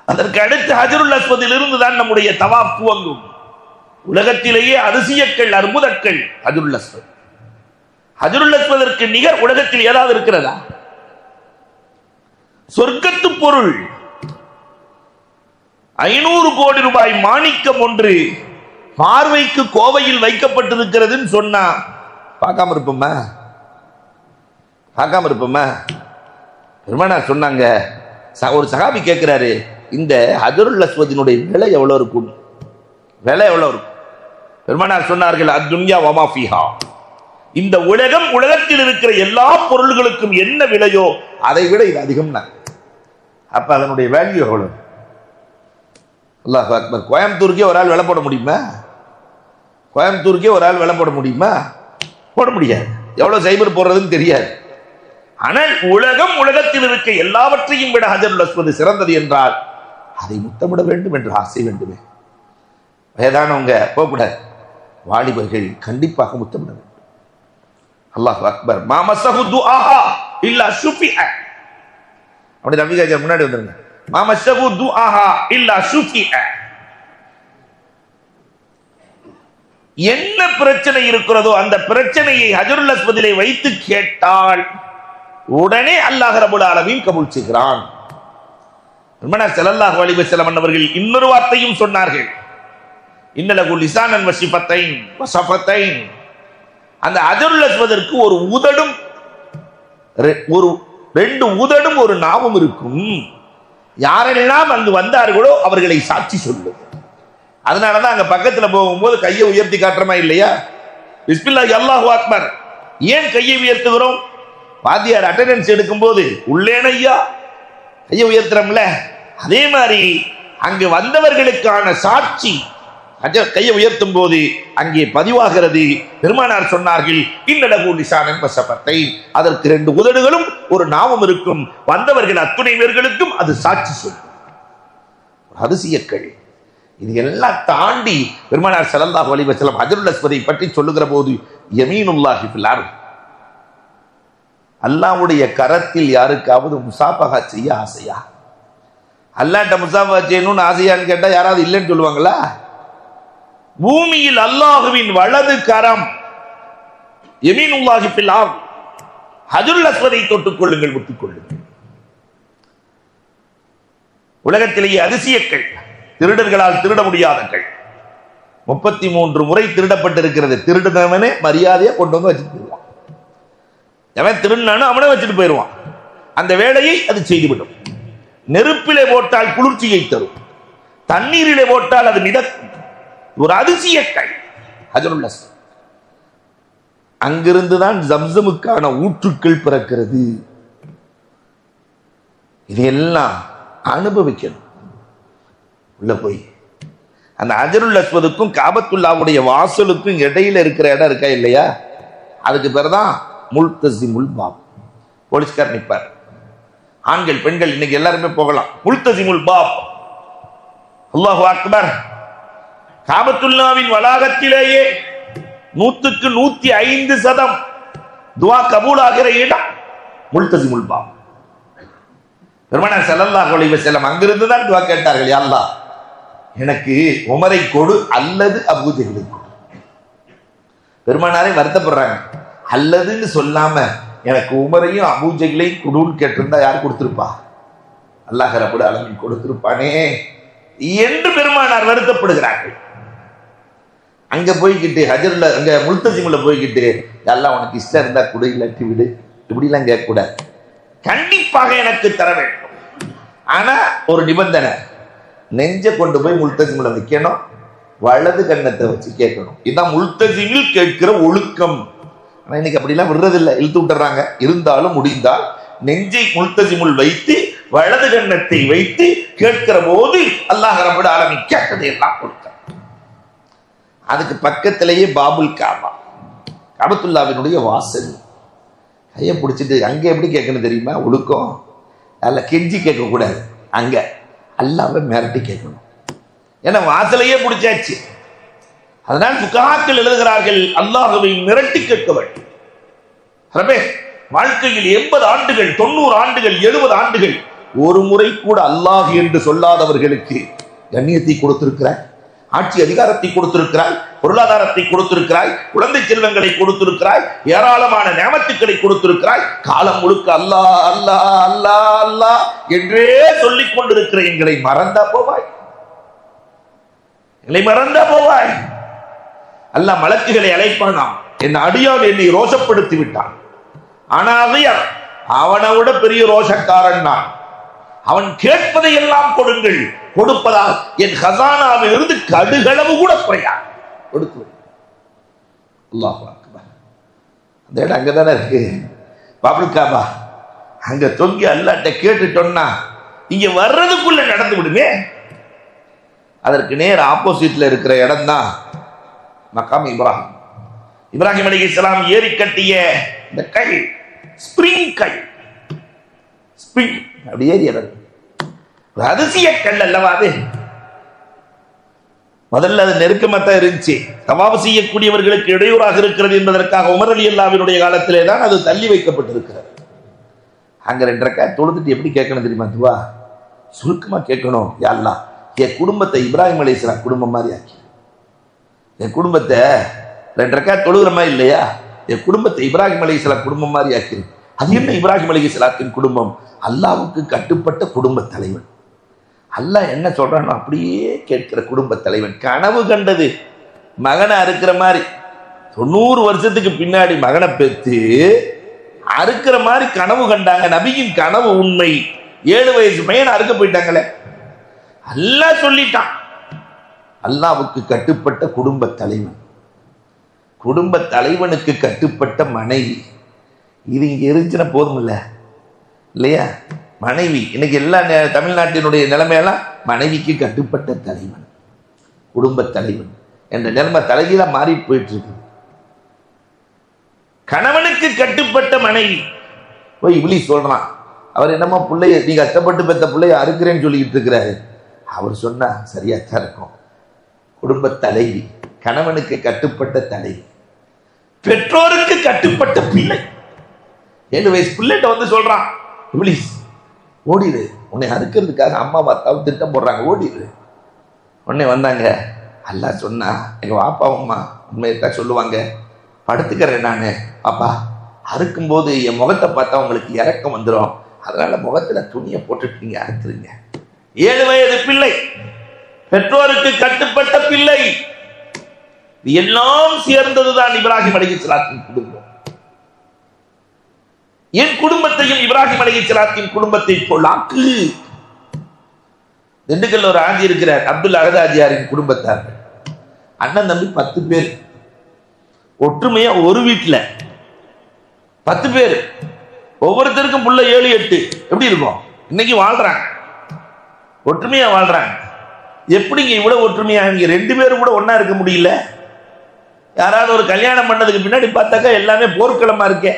அதற்கு அடுத்து ஹஜருல் அஸ்வதில் இருந்து தான் நம்முடைய தவாஃப் துவங்கும். உலகத்திலேயே அதிசயக்கள் அற்புதங்கள் ஹஜருல் அஸ்வத். ஹஜருல் அஸ்வதற்கு நிகர் உலகத்தில் ஏதாவது இருக்கிறதா? சொர்க்கத்து பொருள் 500 கோடி ரூபாய் மாணிக்கம் ஒன்று பார்வைக்கு கோவையில் வைக்கப்பட்டிருக்கிறதுன்னு சொன்னா பார்க்காம இருப்போமா? பார்க்காம இருப்போமா? பெருமானார் சொன்னாங்க, ஒரு சஹாபி கேட்கிறாரு, இந்த ஹஜருல் அஸ்வதினுடைய விலை எவ்வளவு இருக்கும்? விலை எவ்வளவு இருக்கும்? பெருமானார் சொன்னார்கள், அத்துன்யா வமா ஃபீஹா, இந்த உலகம், உலகத்தில் இருக்கிற எல்லா பொருள்களுக்கும் என்ன விலையோ அதை விட இது அதிகம். அப்ப அதனுடைய வேல்யூ எவ்வளவு? அல்லாஹ் அக்பர். கோயம்புத்தூருக்கே ஒரு ஆள் விலை போட முடியுமா? கோயம்புத்தூருக்கே ஒரு ஆள் விலை போட முடியுமா? போட முடியாது. எவ்வளவு சைபர் போடுறதுன்னு தெரியாது. ஆனால் உலகம், உலகத்தில் இருக்க எல்லாவற்றையும் விட ஹஜருல் அஸ்வத் சிறந்தது என்றால் அதை முத்தமிட வேண்டும் என்ற ஆசை வேண்டுமே. வயதானவங்க போகக்கூடாது, வாலிபர்கள் கண்டிப்பாக முத்தமிட வேண்டும். அல்லாஹ் அக்பர். மாமஸஹு துஆஹா இல்லா ஷுஃபிஅ. அப்படி நபிகள் முன்னாடி வந்துருங்க. மாமஸஹு துஆஹா இல்லா ஷுஃபிஅ. என்ன பிரச்சனை இருக்கிறதோ அந்த பிரச்சனையை ஹஜருல் அஸ்வதிலே வைத்து கேட்டால் உடனே அல்லாஹ் ரப்பல் ஆலமீன் கபூல் செய்கிறான். பெருமானார் ஸல்லல்லாஹு அலைஹி வஸல்லம் அவர்கள் இன்னொரு வார்த்தையும் சொன்னார்கள், இன்னலகு லிசானன் வஷிஃபத்தைன் வஸஃபத்தைன். அந்த ஹஜருல் அஸ்வதிற்கு ஒரு உதடும், ஒரு 2 உதடும் ஒரு நாவும் இருக்கும். யாரெல்லாம் அங்கு வந்தார்களோ அவர்களை சாட்சி சொல்லும். அதனாலதான் அங்க பக்கத்துல போகும்போது கையை உயர்த்தி காட்டுறமா இல்லையா? பிஸ்மில்லாஹி அல்லாஹு அக்பர். ஏன் கையை உயர்த்துகிறோம்? வாத்தியார் அட்டெண்டன்ஸ் எடுக்கும் போது உள்ளேன ஐயா கையை உயர்த்துறோம்ல, அதே மாதிரி அங்கு வந்தவர்களுக்கான சாட்சி கையை உயர்த்தும் போது அங்கே பதிவாகிறது. பெருமானார் சொன்னார்கள், இன்னலகு லிசானன் வஸஃபத்தைன், அதற்கு 2 உதடுகளும் ஒரு நாவும் இருக்கும். வந்தவர்கள் அத்துணை பேர்களுக்கும் அது சாட்சி சொல்லும். அதிசயக்கள். இது எல்லாம் தாண்டி பெருமானார் ஸல்லல்லாஹு அலைஹி வஸல்லம் ஹஜருல் அஸ்வதை பற்றி சொல்லுகிற போது, யமீனுல்லாஹி ஃபில் அர்த், அல்லாஹ்வுடைய கரத்தில் யாருக்காவது முசாஃபஹா செய்ய ஆசையா? அல்லாஹ்ட்ட முசாஃபஹா செய்யணும்னு ஆசையான்னு கேட்டா யாராவது இல்லைன்னு சொல்லுவாங்களா? பூமியில் அல்லாஹுவின் வலது கரம் யமீனுல்லாஹி ஃபில் அர்த், ஹஜருல் அஸ்வதை தொட்டுக் கொள்ளுங்கள், முத்திக் கொள்ளுங்கள். உலகத்திலேயே அதிசயக்கள், திருடர்களால் திருட முடியாதங்கள் 33 முறை திருடப்பட்டிருக்கிறது. திருடுனவனே மரியாதையை கொண்டு வந்து வச்சுட்டு போயிடுவான். எவன் திருடினானோ அவனை வச்சுட்டு போயிடுவான். அந்த வேலையை அது செய்துவிடும். நெருப்பிலே போட்டால் குளிர்ச்சியை தரும், தண்ணீரிலே போட்டால் அது மிதக்கும். ஒரு அதிசயக்கள் ஹஜருல் அஸ்வத். அங்கிருந்துதான் ஜம்சமுக்கான ஊற்றுக்கள் பிறக்கிறது. இதையெல்லாம் அனுபவிக்கணும். உள்ள போய் அந்த ஹஜருல் அஸ்வதுக்கும் காபத்துல்லாவுடைய வாசலுக்கும் இடையில இருக்கிற இடம் இருக்கா இல்லையா, அதுக்கு பேர் தான் முல்தஸிமுல் பாப். போலீஸ்கார் நிற்பார். ஆண்கள் பெண்கள் இன்னைக்கு எல்லாருமே போகலாம். முல்தஸிமுல் பாப். அல்லாஹு அக்பர். காபத்துல்லாவின் வளாகத்திலேயே 100க்கு 105% துஆ கபூலாகிற இடம் முல்தஸிமுல் பாப். பெருமானார் ஸல்லல்லாஹு அலைஹி வஸல்லம் அங்கிருந்து தான் துஆ கேட்டார்கள், யா அல்லாஹ் எனக்கு உமரை கொடு அல்லது அபூ ஜஹலை கொடு. பெருமானாரே வருத்தப்படுறாங்க, அல்லதுன்னு சொல்லாம எனக்கு உமரையும் அபூ ஜஹலையும் கொடுன்னு கேட்டிருந்தா யார் கொடுத்திருப்பா? அல்லாஹ் ரப்பல் ஆலமீன் கொடுத்திருப்பானே என்று பெருமானார் வருத்தப்படுகிறார்கள். அங்க போய்கிட்டு ஹஜர்ல, அங்க முல்தஸிமுல்ல போய்கிட்டு, எல்லாம் உனக்கு இஷ்டம் இருந்தா கொடு, இல்லாட்டி விடு, இப்படிலாம் கேட்க கூடாது. கண்டிப்பாக எனக்கு தர வேண்டும். ஆனா ஒரு நிபந்தனை, நெஞ்ச கொண்டு போய் முல்தஸிமுல்ல வைக்கணும், வலது கண்ணத்தை வச்சு கேட்கணும். இதுதான் முல்தஸிமில் கேட்கிற ஒழுக்கம். ஆனா இன்னைக்கு அப்படிலாம் விடுறதில்லை, இழுத்து விட்டுறாங்க. இருந்தாலும் முடிந்தால் நெஞ்சை முல்தஸிமுல் வைத்து வலது கண்ணத்தை வைத்து கேட்கிற போது அல்லாஹ் ரப்பல் ஆலமீன் கேட்டதை எல்லாம் கொடுத்தார். அதுக்கு பக்கத்திலேயே பாபுல் காபா, காபத்துல்லாவினுடைய வாசல். கையை பிடிச்சிட்டு அங்கே எப்படி கேட்கணும் தெரியுமா? ஒழுக்கம். அதில் கெஞ்சி கேட்கக்கூடாது, அங்க அல்லாஹ்வை மிரட்டி கேட்கணும். ஏன்னா வாசலையே பிடிச்சாச்சு. அதனால் ஃபுகஹாக்கள் எழுதுகிறார்கள், அல்லாஹ்வை மிரட்டி கேட்க வேண்டும். ரப்பே, வாழ்க்கையில் 80 ஆண்டுகள் 90 ஆண்டுகள் 70 ஆண்டுகள் ஒரு முறை கூட அல்லாஹ் என்று சொல்லாதவர்களுக்கு கண்ணியத்தை கொடுத்திருக்கிறாய், ஆட்சி அதிகாரத்தை கொடுத்திருக்கிறாய், பொருளாதாரத்தை கொடுத்திருக்கிறாய், குழந்தை செல்வங்களை கொடுத்திருக்கிறாய், ஏராளமான நியமத்துக்களை கொடுத்திருக்கிறாய். காலம் முழுக்க அல்லாஹ் அல்லாஹ் அல்லாஹ் அல்லாஹ் என்றே சொல்லிக் கொண்டிருக்கிற எங்களை மறந்தா போவாய், எங்களை மறந்தா போவாய். அல்லாஹ் மலக்குகளை அழைப்பானாம், என் அடியான் என்னை ரோஷப்படுத்தி விட்டான், ஆனால் அவனை விட பெரிய ரோஷக்காரன் நான். அவன் கேட்பதை எல்லாம் கொடுங்கள், கொடுப்பதால் என் ஹசானாவில் இருந்து கடுகளவு கூட குறையா கொடுத்து. அல்லாஹ் அக்பர். அந்த இடம் அங்கதானே இருக்கு, பாபுல் காபா. அங்க தொங்கி அல்லாஹ்ட்ட கேட்டுட்டோம்னா இங்க வர்றதுக்குள்ள நடந்து விடுமே. அதற்கு நேர் ஆப்போசிட்ல இருக்கிற இடம் தான் மகாம் இப்ராஹிம். இப்ராஹிம் அலைஹிஸ்ஸலாம் ஏறி கட்டிய இந்த கை, ஸ்பிரிங் கை, ஸ்பிரிங் அப்படி ஏறி அதிசய கல் அல்லவா அது. முதல்ல அது நெருக்கமாத்தான் இருந்துச்சு, தவாப் செய்யக்கூடியவர்களுக்கு இடையூறாக இருக்கிறது என்பதற்காக உமர் ரலியல்லாஹுவினுடைய காலத்திலே தான் அது தள்ளி வைக்கப்பட்டிருக்கிறது. அங்க 2 ரக்காத் தொழுதுட்டு எப்படி கேட்கணும் தெரியுமா? துவா சுருக்கமா கேட்கணும். யா அல்லாஹ், என் குடும்பத்தை இப்ராஹிம் அலைஹிஸ்ஸலாம் குடும்பம் மாதிரி ஆக்கி, என் குடும்பத்தை 2 ரக்காத் தொழுகிறமா இல்லையா, என் குடும்பத்தை இப்ராஹிம் அலைஹிஸ்ஸலாம் குடும்பம் மாதிரி ஆக்கி. அது என்ன இப்ராஹிம் அலைஹிஸ்ஸலாத்தின் குடும்பம்? அல்லாஹ்வுக்கு கட்டுப்பட்ட குடும்ப தலைவன். அல்லாஹ் என்ன சொல்றானோ அப்படியே கேட்கிற குடும்ப தலைவன். கனவு கண்டது மகனை அறுக்கிற மாதிரி, 90 வருஷத்துக்கு பின்னாடி மகனை பெற்று அறுக்கிற மாதிரி கனவு கண்டாங்க. நபியின் கனவு உண்மை. 7 வயசு பையனை அறுக்க போயிட்டாங்களே. அல்லாஹ் சொல்லிட்டான். அல்லாஹ்வுக்கு கட்டுப்பட்ட குடும்ப தலைவன், குடும்ப தலைவனுக்கு கட்டுப்பட்ட மனைவி. இது இங்க இருந்துச்சுன்னா போதும் இல்ல இல்லையா? மனைவி இன்னைக்கு எல்லா தமிழ்நாட்டினுடைய நிலைமையெல்லாம் மனைவிக்கு கட்டுப்பட்ட தலைவன், குடும்ப தலைவன் என்ற நிலைமை தலைகீழா மாறி போயிட்டு இருக்கு. கணவனுக்கு கட்டுப்பட்ட மனைவி. போய் இப்லீஸ் சொல்றான், அவர் என்னமோ பிள்ளைய நீ கஷ்டப்பட்டு பெற்ற பிள்ளைய அறுக்கிறேன்னு சொல்லிக்கிட்டு இருக்கிறாரு. அவர் சொன்னா சரியாத்தான் இருக்கும். குடும்ப தலைவி, கணவனுக்கு கட்டுப்பட்ட தலைவி, பெற்றோருக்கு கட்டுப்பட்ட பிள்ளை. 7 வயசு பிள்ளைகிட்ட வந்து சொல்றான், இப்லீஸ் ஓடிடு, உன்னை அறுக்கிறதுக்காக அம்மா அப்பாவும் திட்டம் போடுறாங்க, ஓடிடு. உடனே வந்தாங்க. அல்லாஹ் சொன்னா, எங்க வாப்பா அம்மா உண்மையத்தான் சொல்லுவாங்க, படுத்துக்கிறேன் நானு. பாப்பா அறுக்கும்போது என் முகத்தை பார்த்தா உங்களுக்கு இறக்கம் வந்துடும், அதனால முகத்துல துணியை போட்டுட்டு நீங்க அறுத்துருங்க. 7 வயது பிள்ளை, பெற்றோருக்கு கட்டுப்பட்ட பிள்ளை. எல்லாம் சேர்ந்ததுதான் இப்ராஹிம் அலைஹிஸ்ஸலாத்தின் குடும்பம். என் குடும்பத்தையும் இப்ராஹிம் அலைஹிஸ்ஸலாத்தின் குடும்பத்தை போலாக்கு. திண்டுக்கல்ல ஒரு ஆஜி இருக்கிறார், அப்துல் அகதாஜியாரின் குடும்பத்தார்கள். அண்ணன் தம்பி 10 பேர், ஒற்றுமையா ஒரு வீட்டுல 10 பேர், ஒவ்வொருத்தருக்கும் புள்ள 7 8. எப்படி இருக்கும்? இன்னைக்கு வாழ்றாங்க, ஒற்றுமையா வாழ்றாங்க. எப்படிங்க இவ்வளவு ஒற்றுமையா? இங்க 2 பேரும் கூட ஒன்னா இருக்க முடியல. யாராவது ஒரு கல்யாணம் பண்ணதுக்கு பின்னாடி பார்த்தாக்கா எல்லாமே போர்க்களமா இருக்கே.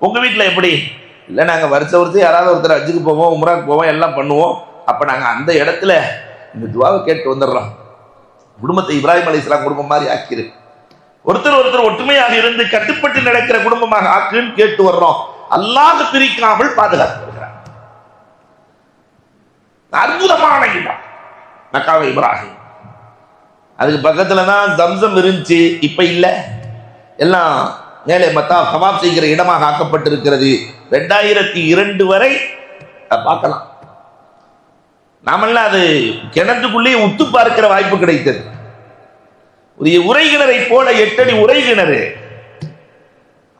உங்க வீட்டுல எப்படி? இல்லை, நாங்க வருஷம் யாராவது ஒருத்தர் ஹஜ்ஜுக்கு போவோம், உம்ராக்கு போவோம், எல்லாம் பண்ணுவோம். அப்ப நாங்க அந்த இடத்துல இந்த துவாவை கேட்டு வந்துடுறோம். குடும்பத்தை இப்ராஹிம் அலைஹிஸ்ஸலாம் குடும்பம் மாதிரி ஆக்கிரு, ஒருத்தர் ஒற்றுமையாக இருந்து கட்டுப்பட்டு நடக்கிற குடும்பமாக ஆக்குன்னு கேட்டு வர்றோம். அல்லாஹ் பிரிக்காமல் பாதுகாத்து வருகிறார். அற்புதமான இடம் மக்காவே இப்ராஹிம். அதுக்கு பக்கத்துல தான் ஜம்சம் இருந்துச்சு, இப்ப இல்ல, எல்லாம் மேலே மத்தா தவாப் செய்கிற இடமாக ஆக்கப்பட்டிருக்கிறது. 2002 வரை பார்க்கலாம். நாமெல்லாம் அது கிணத்துக்குள்ளே உத்து பார்க்கிற வாய்ப்பு கிடைத்தது. ஒரு உரைகிணறை போல 8 அடி உரைகிணறு,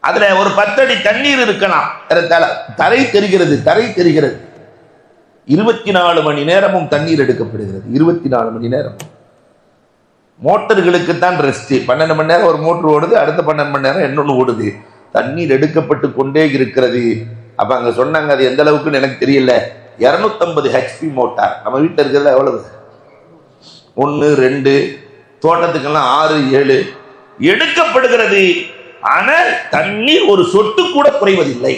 அதுல ஒரு 10 அடி தண்ணீர் இருக்கலாம். தரை தெரிகிறது, தரை தெரிகிறது. 24 மணி நேரமும் தண்ணீர் எடுக்கப்படுகிறது. 24 மணி நேரம். மோட்டர்களுக்கு தான் ரெஸ்ட். 12 மணி நேரம் ஒரு மோட்டர் ஓடுது, அடுத்த 12 மணி நேரம் இன்னொன்று ஓடுது. தண்ணீர் எடுக்கப்பட்டு கொண்டே இருக்கிறது. அப்ப அங்க சொன்னாங்க, அது எந்த அளவுக்குன்னு எனக்கு தெரியல, 250 HP மோட்டார். நம்ம வீட்டில் இருக்கிறது எவ்வளவு? 1 2, தோட்டத்துக்கெல்லாம் 6 7 எடுக்கப்படுகிறது. ஆனால் தண்ணீர் ஒரு சொட்டு கூட குறைவதில்லை.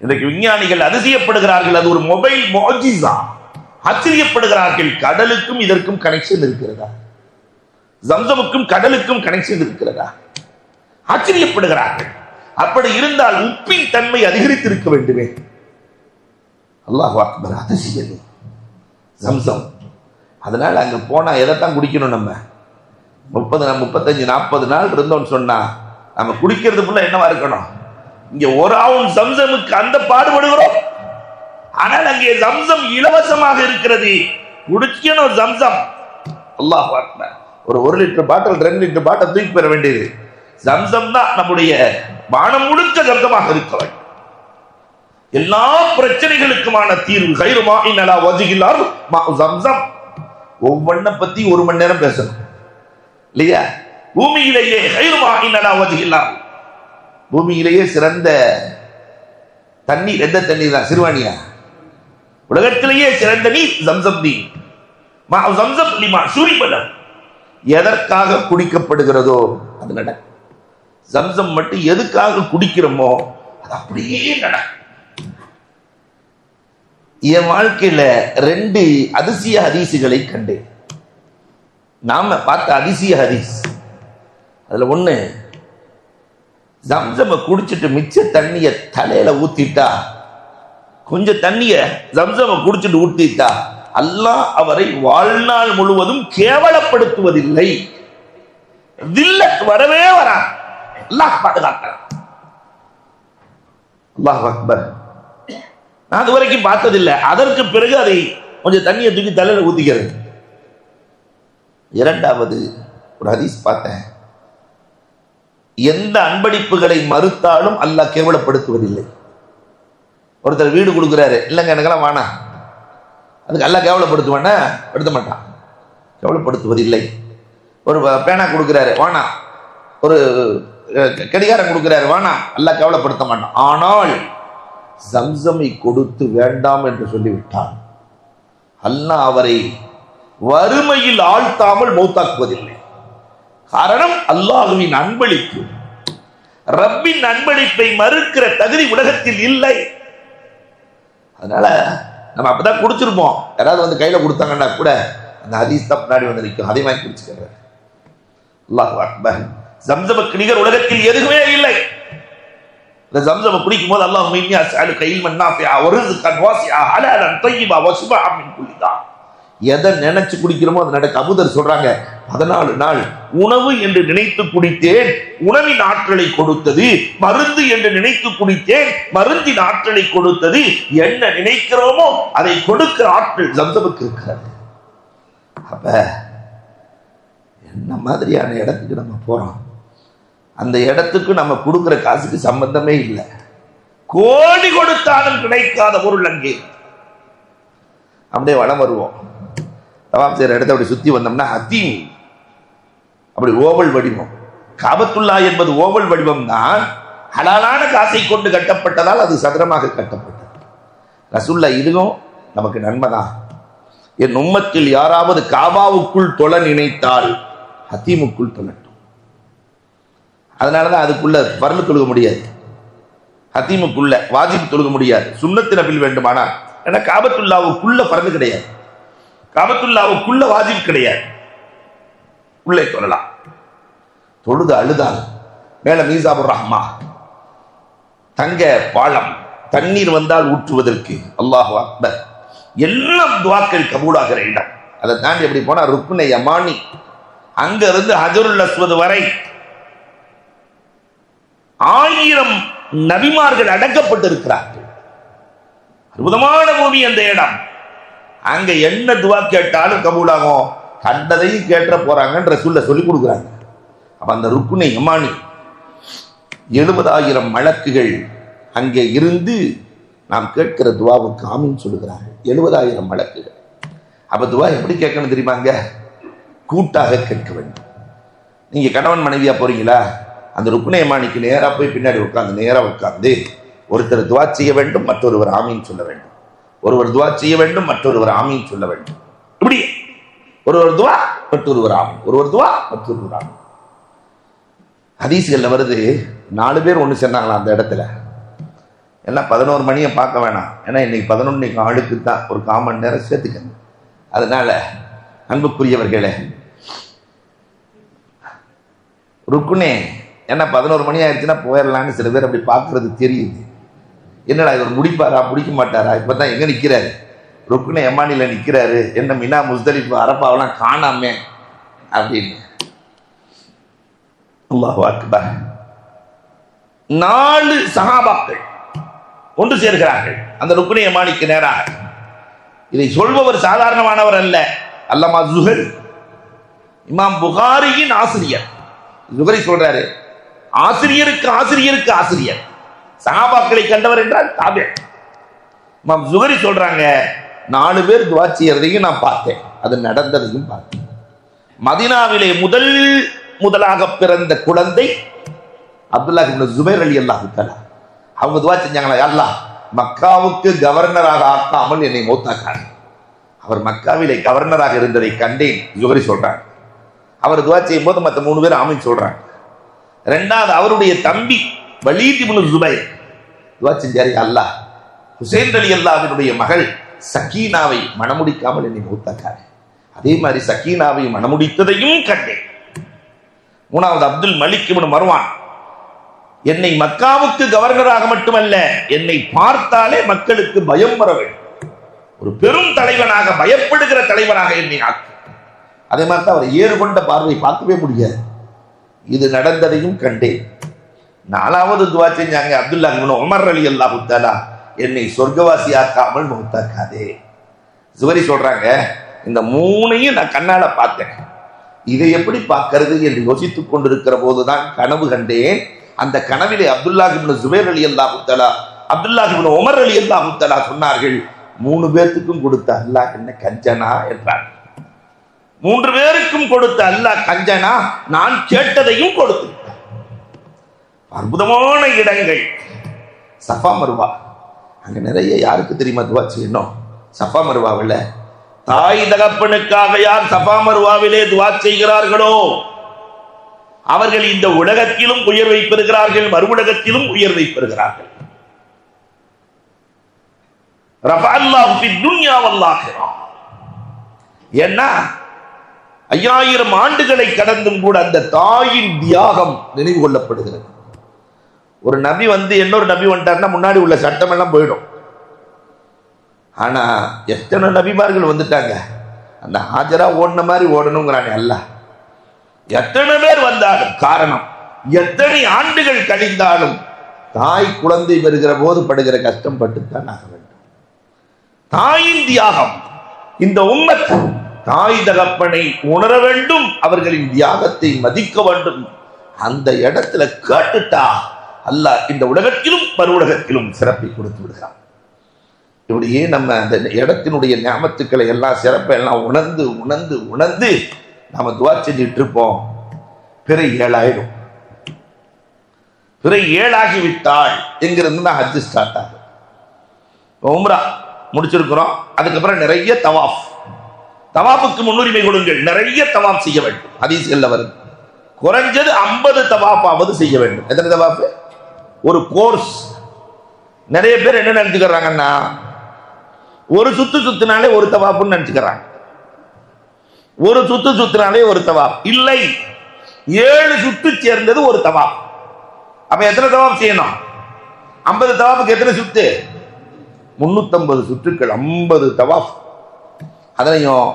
இன்றைக்கு விஞ்ஞானிகள் அதிசயப்படுகிறார்கள், அது ஒரு மொபைல் மோஜிசா. ஆச்சரியப்படுகிறார்கள், கடலுக்கும் இதற்கும் கனெக்ஷன் இருக்கிறதா? ஜம்சமுக்கும் கடலுக்கும் கனெக்ஷன் இருக்கிறதா? ஆச்சரியப்படுகிறார்கள். அப்படி இருந்தால் உப்பின் தன்மை அதிகரித்திருக்க வேண்டுமே. அல்லாஹ் அக்பர், அதிசயம் ஜம்சம். அதனால அங்க போனா எதைத்தான் குடிக்கணும்? நம்ம 35 40 நாள் இருந்தோம்னு சொன்னா நம்ம குடிக்கிறதுக்குள்ள என்னவா இருக்கணும்? இங்க ஒரு ஆவும் ஜம்சமுக்கு அந்த பாடுபடுகிறோம். ஆனால் அங்கே ஜம்சம் இலவசமாக இருக்கிறது, குடிக்கணும் ஜம்சம். அல்லாஹ் அக்பர். ஒரு 1 லிட்டர் பாட்டில் 2 லிட்டர் பாட்டில் தூக்கி பெற வேண்டியது ஜம்சம் தான். நம்முடைய வானம் முழுக்க ஜம்சமாக இருக்க வேண்டும். எல்லா பிரச்சனைகளுக்குமான தீர்வு கைரு மாஇன் அலா வஜ்ஹில் அர்த் மாஉ ஜம்சம். ஒவ்வொன்றை பத்தி 1 மணி நேரம் பேசணும் இல்லையா? பூமியிலேயே கைரு மாஇன் அலா வஜ்ஹில் அர்த், பூமியிலேயே சிறந்த தண்ணீர் எந்த தண்ணீர் தான்? சிறுவாணியா? உலகத்திலேயே சிறந்த நீர் ஜம்சம் நீர். மாஉ ஜம்சம் லிமா ஷுரிப லஹு, எதற்காக குடிக்கப்படுகிறதோ அது நடக்கும். ஜம்சம் மட்டும் எதுக்காக குடிக்கிறோமோ அது அப்படியே நடக்கும். என் வாழ்க்கையில 2 அதிசய ஹதீசுகளை கண்டேன். நாம பார்த்த அதிசய ஹதீஸ் அதுல ஒண்ணு, ஜம்சம குடிச்சிட்டு மிச்ச தண்ணிய தலையில ஊத்திட்டா, கொஞ்சம் தண்ணிய ஜம்சம குடிச்சிட்டு ஊத்திட்டா அல்லாஹ் அவரை வாழ்நாள் முழுவதும் கேவலப்படுத்துவதில்லை. தில்லத் வரவே வரா, அல்லாஹ் பாதுகாக்கிறான். அல்லாஹ் அக்பர். நான் அது வரைக்கும் பார்த்ததில்லை. அதற்கு பிறகு அதை கொஞ்சம் தண்ணியை தூக்கி தலையில ஊத்திக்கிறது. 2வது ஒரு ஹதீஸ் பார்த்தேன், எந்த அன்பளிப்புகளை மறுத்தாலும் அல்லாஹ் கேவலப்படுத்துவதில்லை. ஒருத்தர் வீடு கொடுக்குறாரு, இல்லைங்க எனக்கெல்லாம் வேணாம், அதுக்கு அல்லாஹ் கேவலப்படுத்துவானா? படுத்த மாட்டான், கேவலப்படுத்துவதில்லை. ஒரு பேனா கொடுக்குறாரு, வேணாம். ஒரு கடிகாரம் கொடுக்குறாரு, வேணாம், அல்லாஹ் கேவலப்படுத்த மாட்டான். ஆனால் ஜம்சமை கொடுத்து வேண்டாம் என்று சொல்லிவிட்டான், அல்லாஹ் அவரை வறுமையில் ஆழ்த்தாமல் மௌத்தாக்குவதில்லை. காரணம் அல்லாஹ்வின் அன்பளிப்பு. ரப்பின் அன்பளிப்பை மறுக்கிற தகுதி உலகத்தில் இல்லை. அதனால நம்ம அப்பதான் குடிச்சிருப்போம். யாராவது வந்து கையில கொடுத்தாங்கன்னா கூட அந்த ஹதீஸ் தான் முன்னாடி வந்து நிற்கும், அதை வாங்கி குடிச்சுக்கிறார். அல்லாஹ் அக்பர். ஜம்சமுக்கு நிகர் உலகத்தில் எதுவுமே இல்லை. இந்த ஜம்சம குடிக்கும் போது அல்லாஹும்ம இன்னி அஸ்அலுக இல்மன் நாஃபிஅ வ ரிஸ்கன் வாசிஅ ஹலாலன் தய்யிபா வ ஷிஃபாஅ மின் குல்லி தா. எதை நினைச்சு குடிக்கிறோமோ அது நடக்க. அபூதர் சொல்றாங்க, 14 நாள் உணவு என்று நினைத்து குடித்தேன், உணவின் ஆற்றலை கொடுத்தது. மருந்து என்று நினைத்து குடித்தேன், மருந்தின் ஆற்றலை கொடுத்தது. என்ன நினைக்கிறோமோ அதை கொடுக்கிற ஆற்றல் ஜம்சமுக்கு இருக்கிறது. அப்ப என்ன மாதிரியான இடத்துக்கு நம்ம போறோம்? அந்த இடத்துக்கு நம்ம கொடுக்கிற காசுக்கு சம்பந்தமே இல்லை. கோடி கொடுத்தாலும் கிடைக்காத பொருள் அங்கே. அப்படியே வளம் வருவோம். தவாப் செய்யற இடத்தை அப்படி சுத்தி வந்தோம்னா ஹத்தீம், அப்படி ஓவல் வடிவம். காபத்துல்லா என்பது ஓவல் வடிவம் தான். ஹலாலான காசை கொண்டு கட்டப்பட்டதால் அது சதுரமாக கட்டப்பட்டது. ரசூல்லா இதுவும் நமக்கு நன்மைதான். என் உம்மத்தில் யாராவது காபாவுக்குள் தொழ நினைத்தால் ஹத்தீமுக்குள் தொழட்டும். அதனாலதான் அதுக்குள்ள பர்லு தொழுக முடியாது, ஹத்தீமுக்குள்ள வாஜிப் தொழுக முடியாது. சுன்னத்து நபில் வேண்டுமானால், ஏன்னா காபத்துல்லாவுக்குள்ள பர்லு கிடையாது, காபத்துல்லாவுக்குள்ள வாஜிப் கிடையாது, உள்ளே தொழலாம். தொழுது அழுதால் மேல மீசாபுர் ரஹ்மா தங்க பாலம், தண்ணீர் வந்தால் ஊற்றுவதற்கு. அல்லாஹு அக்பர். எல்லாம் துவாக்கள் கபூலாகிற இடம். அதை தாண்டி எப்படி போனா ருக்னே யமானி, அங்க இருந்து ஹஜருல் அஸ்வத் வரை 1000 நபிமார்கள் அடக்கப்பட்டிருக்கிறார்கள். அற்புதமான பூமி அந்த இடம். அங்க என்ன துவா கேட்டாலும் கபூலாகும். கண்டதையும் கேட்ட போறாங்கன்ற சொல்லி கொடுக்குறாங்க. அப்ப அந்த ருக்னே யமானி 70,000 மலக்குகள் அங்கே இருந்து நாம் கேட்கிற துவாவுக்கு ஆமீன் சொல்லுகிறார்கள். 70,000 மலக்குகள். அப்ப துவா எப்படி கேட்கணும் தெரியுமாங்க? கூட்டாக கேட்க வேண்டும். நீங்க கணவன் மனைவியா போறீங்களா, அந்த ருக்னே யமானிக்கு நேரா போய் பின்னாடி நேரா உட்கார்ந்து ஒருத்தர் துவா செய்ய வேண்டும், மற்றொருவர் ஆமீன் சொல்ல வேண்டும். ஒருவர் துவா செய்ய வேண்டும், மற்றொருவர் ஆமீன் சொல்ல வேண்டும். இப்படி ஒருவர் துவா, மற்றொருவர் ஆமீன், ஒருவர் துவா, மற்றொருவர் ஆமீன். ஹதீஸ்கள்ல வருது, 4 பேர் ஒன்று சேர்ந்தாங்களா அந்த இடத்துல. ஏன்னா 11 மணியை பார்க்க வேணாம், ஏன்னா இன்னைக்கு 11 ஆளுக்கு தான் ஒரு 1/4 மணி நேரம் சேர்த்துக்கணும். அதனால அன்புக்குரியவர்களே, ருக்குனே, ஏன்னா 11 மணி ஆயிடுச்சுன்னா போயிடலான்னு சில பேர் அப்படி பார்க்கறது தெரியுது. என்னடா இவர் முடிப்பாரா முடிக்க மாட்டாரா? இப்பதான் எங்க நிக்கிறாரு? ருக்குனே யமானில நிக்கிறாரு. என்ன மினா முஸ்தலிஃபா அரபாவெல்லாம் காணாமே அப்படின்னு. அல்லாஹு அக்பர். 4 சஹாபாக்கள் ஒன்று சேர்கிறார்கள் அந்த ருக்குனே யமானிக்கு நேராக. இதை சொல்பவர் சாதாரணமானவர் அல்ல. அல்லமா ஜுஹரி, இமாம் புகாரியின் ஆசிரியர். ஜுஹரி சொல்றாரு, ஆசிரியருக்கு ஆசிரியருக்கு ஆசிரியர். சஹாபாக்களை கண்டவர் என்றால் தாபி. இமாம் ஜுஹரி சொல்றாங்க, 4 பேர் துஆ செய்யறதையும் நான் பார்த்தேன், அது நடந்ததையும் பார்த்தேன். மதீனாவிலே முதலாக பிறந்த குழந்தை அப்துல்லாஹ் இப்னு ஜுபைர் ரலியல்லாஹு தஆலா. அவங்க துஆ செஞ்சாங்களா, யா அல்லாஹ் மக்காவுக்கு கவர்னராக ஆக்காமல் என்னை மௌத்தாக்கார். அவர் மக்காவிலே கவர்னராக இருந்ததை கண்டேன் ஜுஹரி சொல்றாங்க. அவர் துஆ செய்யும் போது மற்ற 3 பேர் ஆமீன் சொல்றாங்க. ரெண்டாவது அவருடைய தம்பி வலீத் இப்னு ஜுபைர் துஆ செஞ்சாரு, அல்லாஹ் ஹுசைன் ரலியல்லாஹுவினுடைய மகள் சக்கீனாவை மணமுடிக்காமல் என்னை மௌத்தாக்கார். அதே மாதிரி சக்கீனாவை மணமுடித்ததையும் கண்டேன். மூணாவது அப்துல் மலிக் இப்னு மர்வான், என்னை மக்காவுக்கு கவர்னராக மட்டுமல்ல, என்னை பார்த்தாலே மக்களுக்கு பயம் வர வேண்டும், ஒரு பெரும் தலைவனாக, பயப்படுகிற தலைவனாக என்னை ஆக்கு. அதே மாதிரி தான் அவர் ஏறு கொண்ட பார்வை பார்க்கவே முடியாது. இது நடந்ததையும் கண்டேன். 4வது துஆ செஞ்சாங்க அப்துல்லாஹ் இப்னு உமர் ரலியல்லாஹு தஆலா, என்னை சொர்க்கவாசி ஆக்காமல் மௌத்தாக்காதே. ஜுஹரி சொல்றாங்க, இந்த 3ஐயும் நான் கண்ணால பார்த்தேன். இதை எப்படி பார்க்கிறது என்று யோசித்துக் கொண்டிருக்கிற போதுதான் கனவு கண்டேன். அந்த கனவிலே அப்துல்லாஹ் இப்னு ஜுபைர் ரலியல்லாஹு தஆலா, அப்துல்லாஹ் இப்னு உமர் ரலியல்லாஹு தஆலா சொன்னார்கள், 3 பேருக்கும் கொடுத்த அல்லாஹ் என்ன கஞ்சனா என்றார். 3 பேருக்கும் கொடுத்த அல்லாஹ் கஞ்சனா, நான் கேட்டதையும் கொடுத்து. அற்புதமான இடங்கள். சஃபா மர்வா, அங்க நிறைய யாருக்கு தெரியுமா துஆ செய்யணும்? சஃபா மர்வாவில் தாய் தகப்பனுக்காக யார் சஃபா மர்வாவிலே துஆ செய்கிறார்களோ அவர்கள் இந்த உலகத்திலும் உயர்வை பெறுகிறார்கள், மறுவுலகத்திலும் உயர்வை பெறுகிறார்கள். ரஃபஅல்லாஹு ஃபித் துன்யா வல் ஆখিরা. ஏன்னா 5000 ஆண்டுகளை கடந்தும் கூட அந்த தாயின் தியாகம் நினைவு கொள்ளப்படுகிறது. ஒரு நபி இன்னொரு நபி வந்துட்டாருன்னா முன்னாடி உள்ள சட்டம் எல்லாம் போயிடும். ஆனா எத்தனை நபிமார்கள் வந்துட்டாங்க, அந்த ஹாஜரா ஓடின மாதிரி ஓடணுங்கிறானே அல்லாஹ். எத்தனை பேர் வந்தாலும், காரணம் எத்தனை ஆண்டுகள் கழிந்தாலும் தாய் குழந்தை பெறுகிற போது படுகிற கஷ்டம் பட்டுத்தான் ஆக வேண்டும். தாயின் தியாகம். இந்த உம்மத் தாய் தகப்பனை உணர வேண்டும், அவர்களின் தியாகத்தை மதிக்க வேண்டும். அந்த இடத்துல கேட்டுட்டா அல்லாஹ் இந்த உலகத்திலும் மறு உலகத்திலும் சிறப்பை கொடுத்து விடுகிறான். இப்படியே நம்ம அந்த இடத்தினுடைய ஞாபகத்துக்களை எல்லாம், சிறப்பை எல்லாம் உணர்ந்து உணர்ந்து உணர்ந்து நாம துஆ செஞ்சுட்டு இருப்போம். பிறை 7 ஆயிடும். பிறை 7 ஆகிவிட்டால் எங்கிருந்து தான் ஹஜ் ஸ்டார்ட் ஆகும். உம்ரா முடிச்சிருக்கிறோம், அதுக்கப்புறம் நிறைய தவாஃப். தவாஃபுக்கு முன்னுரிமை கொடுங்கள். நிறைய தவாஃப் செய்ய வேண்டும். ஹதீஸ்ல வருது, குறைஞ்சது 50 தவாஃபாவது செய்ய வேண்டும். எத்தனை தவாஃப்? ஒரு கோர்ஸ். நிறைய பேர் என்ன நினைச்சுக்கிறாங்கன்னா, ஒரு சுத்து சுத்தினாலே ஒரு தவாஃப்னு நினைச்சுக்கிறாங்க. ஒரு சுத்து சுத்தினாலே ஒரு தவாஃப் இல்லை, 7 சுத்து சேர்ந்தது ஒரு தவாஃப். அப்ப எத்தனை தவாஃப் செய்யணும்? 50 தவாஃபுக்கு எத்தனை சுத்து? 350 சுற்றுக்கள், 50 தவாஃப். அதனையும்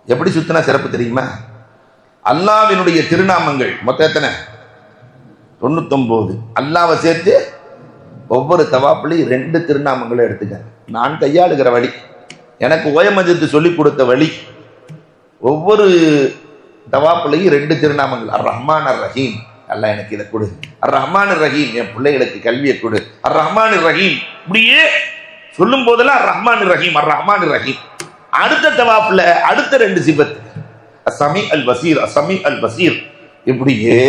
எப்படி சுத்தினா சிறப்பு தெரியுமா? அல்லாஹ்வினுடைய திருநாமங்கள் மொத்தம் எத்தனை? 99. அல்லாஹ்வை சேர்த்து ஒவ்வொரு தவாஃப்லையும் 2 திருநாமங்களை எடுத்துக்க. நான் கையாளுகிற வழி, எனக்கு ஓயமஜத்து சொல்லிக் கொடுத்த வழி. ஒவ்வொரு தவாஃப்லையும் 2 திருநாமங்கள். அர் ரஹ்மான் அர் ரஹீம், அல்லாஹ் எனக்கு இதை கொடு. அர் ரஹ்மான் அர் ரஹீம், என் பிள்ளைகளுக்கு கல்வியை கொடு. அர் ரஹ்மான் அர் ரஹீம், இப்படியே சொல்லும் போதெல்லாம் அர் ரஹ்மான் அர் ரஹீம், அர் ரஹ்மான் அர் ரஹீம். அடுத்த தவாஃப்ல அடுத்த 2 சிபத், அஸ்ஸமீ அல் பஸீர், அஸ்ஸமீ அல் பஸீர், இப்படியே.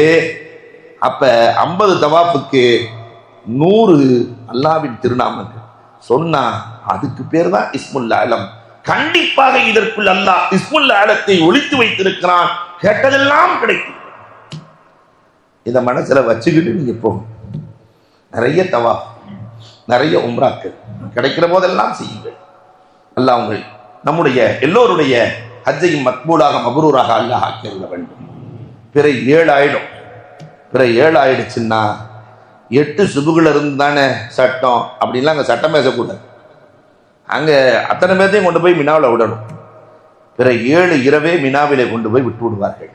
அப்ப 50 தவாஃபுக்கு 100 அல்லாஹ்வின் திருநாமங்கள் சொன்னா அதுக்கு பேர் தான் இஸ்முல் ஆலம். கண்டிப்பாக இதற்குள் அல்லாஹ் இஸ்முல் ஆலத்தை ஒளித்து வைத்திருக்கிறான். கேட்டதெல்லாம் கிடைக்கும். இதை மனசுல வச்சுக்கிட்டு நீங்க போகும். நிறைய தவாஃப், நிறைய உம்ராக்கள் கிடைக்கிற போதெல்லாம் செய்யுங்கள். அல்லாஹ் உங்கள் நம்முடைய எல்லோருடைய ஹஜ்ஜையும் மக்பூலாக மப்ரூராக அல்லாஹ் ஆக்கிட வேண்டும். பிறை 7 ஆயிடும். பிறை 7 ஆயிடுச்சுன்னா 8 சுபுகள் இருந்து தானே சட்டம் அப்படின்லாம் அங்கே சட்டம் பேசக்கூடாது. அங்கே அத்தனை பேர்த்தையும் கொண்டு போய் மினாவில் விடணும். பிற 7 இரவே மினாவிலே கொண்டு போய் விட்டு விடுவார்கள்.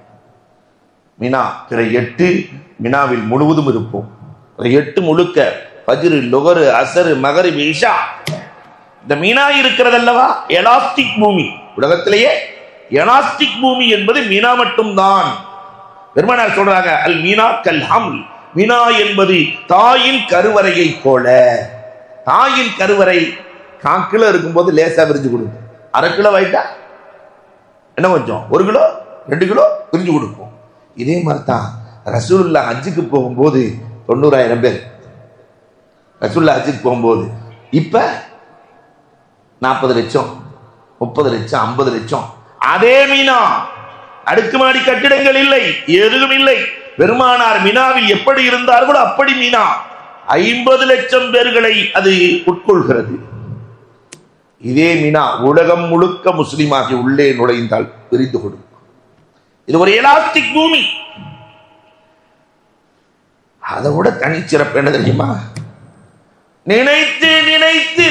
மினா பிற 8 மினாவில் முழுவதும் இருப்போம். 8 முழுக்க ஃபஜ்ர், லுஹர், அஸர், மகரிப், இஷா. இந்த மினா இருக்கிறதல்லவா எலாஸ்டிக் பூமி. உலகத்திலேயே எலாஸ்டிக் பூமி என்பது மினா மட்டும்தான். பெருமானார் சொல்றாங்க, அல் மீனா கல் ஹம்ல். மினா என்பது தாயின் கருவறையை போல. தாயின் கருவறை 4 கிலோ இருக்கும்போது லேசா விரிஞ்சு கொடுக்கும். 1/2 கிலோ ஆயிட்டா என்ன கொஞ்சம் 1 கிலோ 2 கிலோ விரிஞ்சு கொடுக்கும். இதே மாதிரி தான் ரசூலுல்லாஹ் ஹஜ்ஜுக்கு போகும்போது 90,000 பேர் ரசூலுல்லாஹ் ஹஜ்ஜுக்கு போகும்போது. இப்ப 40 லட்சம், 30 லட்சம், 50 லட்சம். அதே மீனா, அடுக்குமாடி கட்டிடங்கள் இல்லை, எதுவும் இல்லை. பெருமானார் மினாவில் எப்படி இருந்தார்களோ அப்படி மீனா 50 லட்சம் பேர்களை அது உட்கொள்கிறது. இதே மினா உலகம் முழுக்க முஸ்லிமாகி உள்ளே நுழைந்தால் பிரிந்து கொடுக்கும். இது ஒரு எலாஸ்டிக் பூமி. அதை விட தனிச்சிறப்பு என்ன தெரியுமா? நினைத்து நினைத்து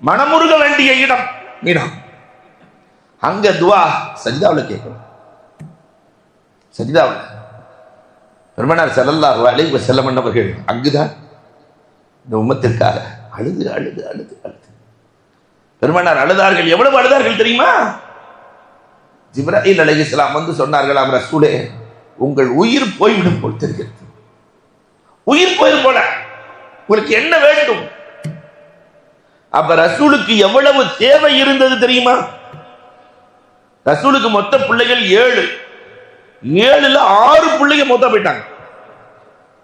மனமுருக வேண்டிய இடம் மீனா. அங்க துவா சஜிதாவில் கேட்கணும். சஜிதாவில் பெருமானார் ஸல்லல்லாஹு அலைஹி வஸல்லம் அவர்கள் அங்குதான் இந்த உம்மத்திற்காக அழுது அழுது அழுது அழுது பெருமானார் அழுதார்கள். எவ்வளவு அழுதார்கள் தெரியுமா? ஜிப்ராயில் அலைஹிஸ்ஸலாம் வந்து சொன்னார்களாம், ரசூலே உங்கள் உயிர் போய்விடும் போல் தெரிகிறது. உயிர் போயிடும் போல, உங்களுக்கு என்ன வேண்டும்? அப்ப ரசூலுக்கு எவ்வளவு தேவை இருந்தது தெரியுமா? ரசூலுக்கு மொத்த பிள்ளைகள் 7. 7ல 6 பிள்ளைங்க மொத்தம் போயிட்டாங்க.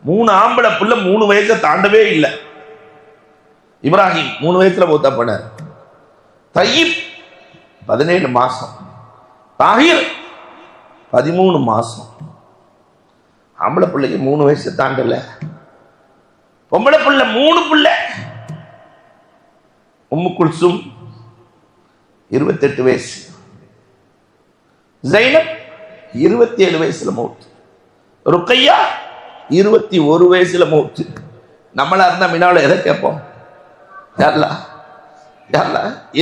3 ஆம்பளை பிள்ளை 3 வயசை தாண்டவே இல்லை. இப்ராஹிம் 3 வயசுல மூத்தா போனார். தய்யிப் 17 மாசம், தாஹிர் 13 மாசம். ஆம்பளை பிள்ளைக்கு 3 வயசு தாண்டல. பொம்பளை பிள்ளை 3 பிள்ளை. உம்மு குல்சும் 28 வயசு, ஜைனப் 27 வயசுல மௌத், ருக்கையா 21 வயசுல மௌத். நம்மளா இருந்தா மினாவில் எதை கேட்போம்? யாரா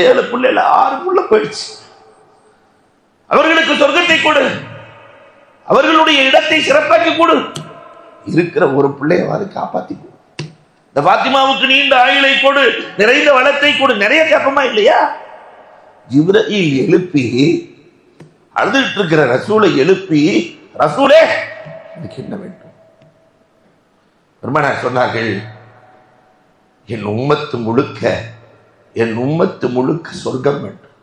7 பிள்ளைல 6 புள்ள போயிடுச்சு. அவர்களுக்கு சொர்க்கத்தை கொடு, அவர்களுடைய இடத்தை சிறப்பாக்கி கொடு, இருக்கிற ஒரு பிள்ளையவாறு காப்பாத்தி கொடு. இந்த பாத்திமாவுக்கு நீண்ட ஆயுளை கொடு, நிறைந்த வளத்தை கொடு. நிறைய கேட்போமா இல்லையா? ஜிப்ரீல் எழுப்பி அழுதுட்டு இருக்கிற ரசூலை எழுப்பி, ரசூலே எனக்கு என்ன வேண்டும்? பெருமானார் சொன்னார்கள், என் உம்மத்து முழுக்க சொர்க்கம் வேண்டும்.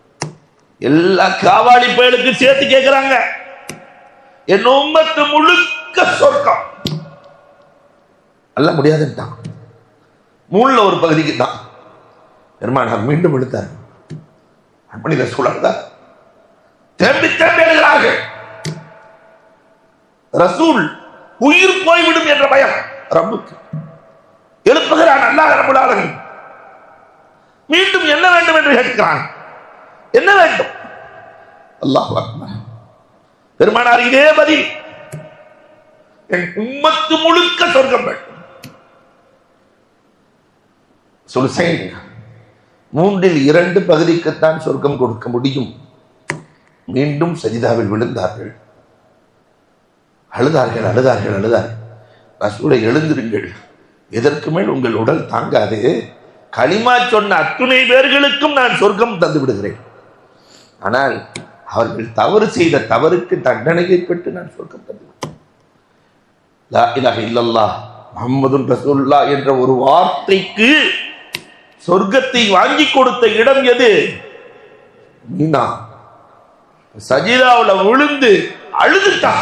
எல்லா காவாலி பயலுக்கு சேர்த்து கேட்கிறாங்க, என் உம்மத்து முழுக்க சொர்க்கம். அல்ல முடியாதுன்ட்டான். 3ல ஒரு பகுதிக்கு தான். பெருமானார் மீண்டும் எழுத்தார். அப்படி ரசூல் தேம்பி தேம்பி எழுகிறார்கள். ரசூல் உயிர் போய்விடும் என்ற பயம் ரப்புக்கு. எழுப்புகிறான் அல்லாஹ் ரப்புல் ஆலமீன். மீண்டும் என்ன வேண்டும் என்று கேட்கிறான். என்ன வேண்டும்? அல்லாஹ் அக்பர். பெருமானார் இதே பதில், என் உம்மத்து முழுக்க சொர்க்கம் வேண்டும். சொல்லுங்க, 3ல் 2 பகுதிக்குத்தான் சொர்க்கம் கொடுக்க முடியும். மீண்டும் சஜிதாவில் விழுந்தார்கள், அழுதார்கள். ரசூலை எழுந்திருங்கள், எதற்கு மேல் உங்கள் உடல் தாங்காது. களிமா சொன்ன அத்துணை பேர்களுக்கும் நான் சொர்க்கம் தந்து விடுகிறேன். ஆனால் அவர்கள் தவறு செய்த தவறுக்கு தண்டனையை பெற்று நான் சொர்க்கம் தந்து விடுகிறேன். லா இலாஹ இல்லல்லாஹ் முஹம்மதுன் ரசூலுல்லாஹ் என்ற ஒரு வார்த்தைக்கு சொர்க்கத்தை வாங்கி கொடுத்த இடம் எது? மீனா. சஜிதாவில் விழுந்து அழுதுட்டா,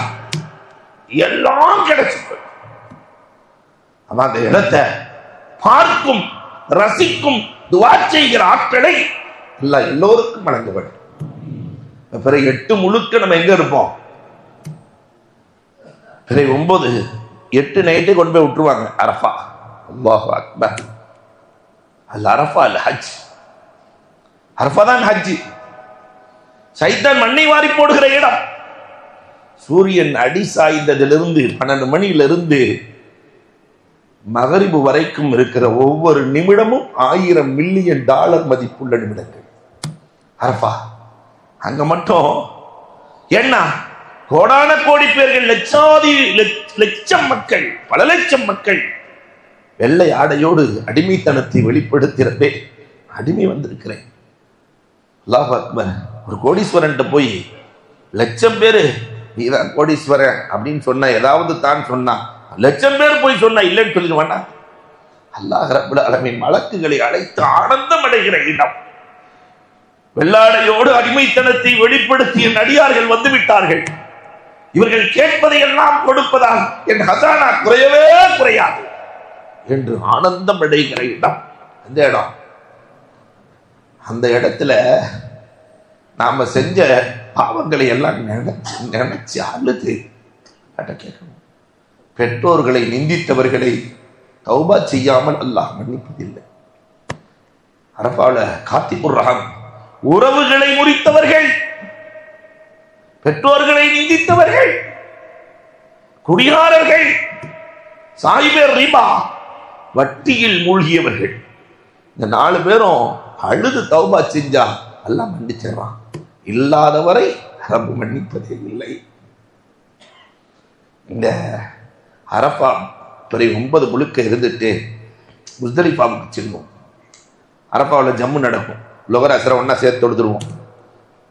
எல்லாம் கிடைச்சு. அந்த இடத்தை பார்க்கும், ரசிக்கும், துவா செய்கிற ஆட்களை எல்லாம் எல்லோருக்கும் வழங்க வேண்டும். பிறகு 8 முழுக்க நம்ம எங்க இருப்போம்? பிறகு 9, 8 நைட்டே கொண்டு போய் விட்டுருவாங்க அரஃபா. அல்லாஹு அக்பர். அல் அரஃபா அல் ஹஜ். அரஃபா தான் ஹஜ். சைத்தான் மண்ணை வாரி போடுகிற இடம். சூரியன் அடி சாய்ந்ததிலிருந்து 12 மணியிலிருந்து மகரிபு வரைக்கும் இருக்கிற ஒவ்வொரு நிமிடமும் $1000 மில்லியன் மதிப்புள்ள நிமிடங்கள். அரஃபா அங்க மட்டும் என்ன கோடான கோடி பேர்கள், லட்சம் மக்கள், பல லட்சம் மக்கள் வெள்ளை ஆடையோடு அடிமைத்தனத்தை வெளிப்படுத்துறதே. அடிமை வந்திருக்கிறேன், அல்லாஹ் அக்பர். ஒரு கோடீஸ்வரன் போய் 1,00,000 பேரு நீதான் கோடீஸ்வரன் அப்படின்னு சொன்ன, ஏதாவது தான் சொன்னா 1,00,000 பேர் போய் சொன்னா இல்லைன்னு சொல்லிடுவானா? அல்லாஹ் ரப்பல் ஆலமீன் மலக்குகளை அழைத்து ஆனந்தம் அடைகிற இடம். வெள்ளாடையோடு அடிமைத்தனத்தை வெளிப்படுத்திய நடிகார்கள் வந்து விட்டார்கள். இவர்கள் கேட்பதை எல்லாம் கொடுப்பதால் என் ஹசானா குறையவே குறையாது என்று ஆனந்தம் அடைகிற இடம். அந்த இடம், அந்த இடத்துல நாம செஞ்ச பாவங்களை எல்லாம் நினைச்சு அழுது கேட்கணும். பெற்றோர்களை நிந்தித்தவர்களை தௌபா செய்யாமல் அல்லாஹ் மன்னிப்பதில்லை. அரபால காத்திபுர் ரஹம், உறவுகளை முறித்தவர்கள், பெற்றோர்களை நிந்தித்தவர்கள், குடிகாரர்கள், சாயிபர் ரிபா, வட்டியில் மூழ்கியவர்கள், இந்த 4 பேரும் அழுது தௌபா செஞ்சா அல்லாஹ் மன்னிச்சிடறான். இல்லாதவரை ரப்பு மன்னிப்பதே இல்லை. இந்த அரஃபா பிறை 9 முழுக்க இருந்துட்டு முஸ்தலிஃபாவுக்கு செல்வோம். அரஃபாவில் ஜம்மு நடக்கும், லொகர் அசரை ஒன்னா சேர்த்து தொழுதுருவோம்.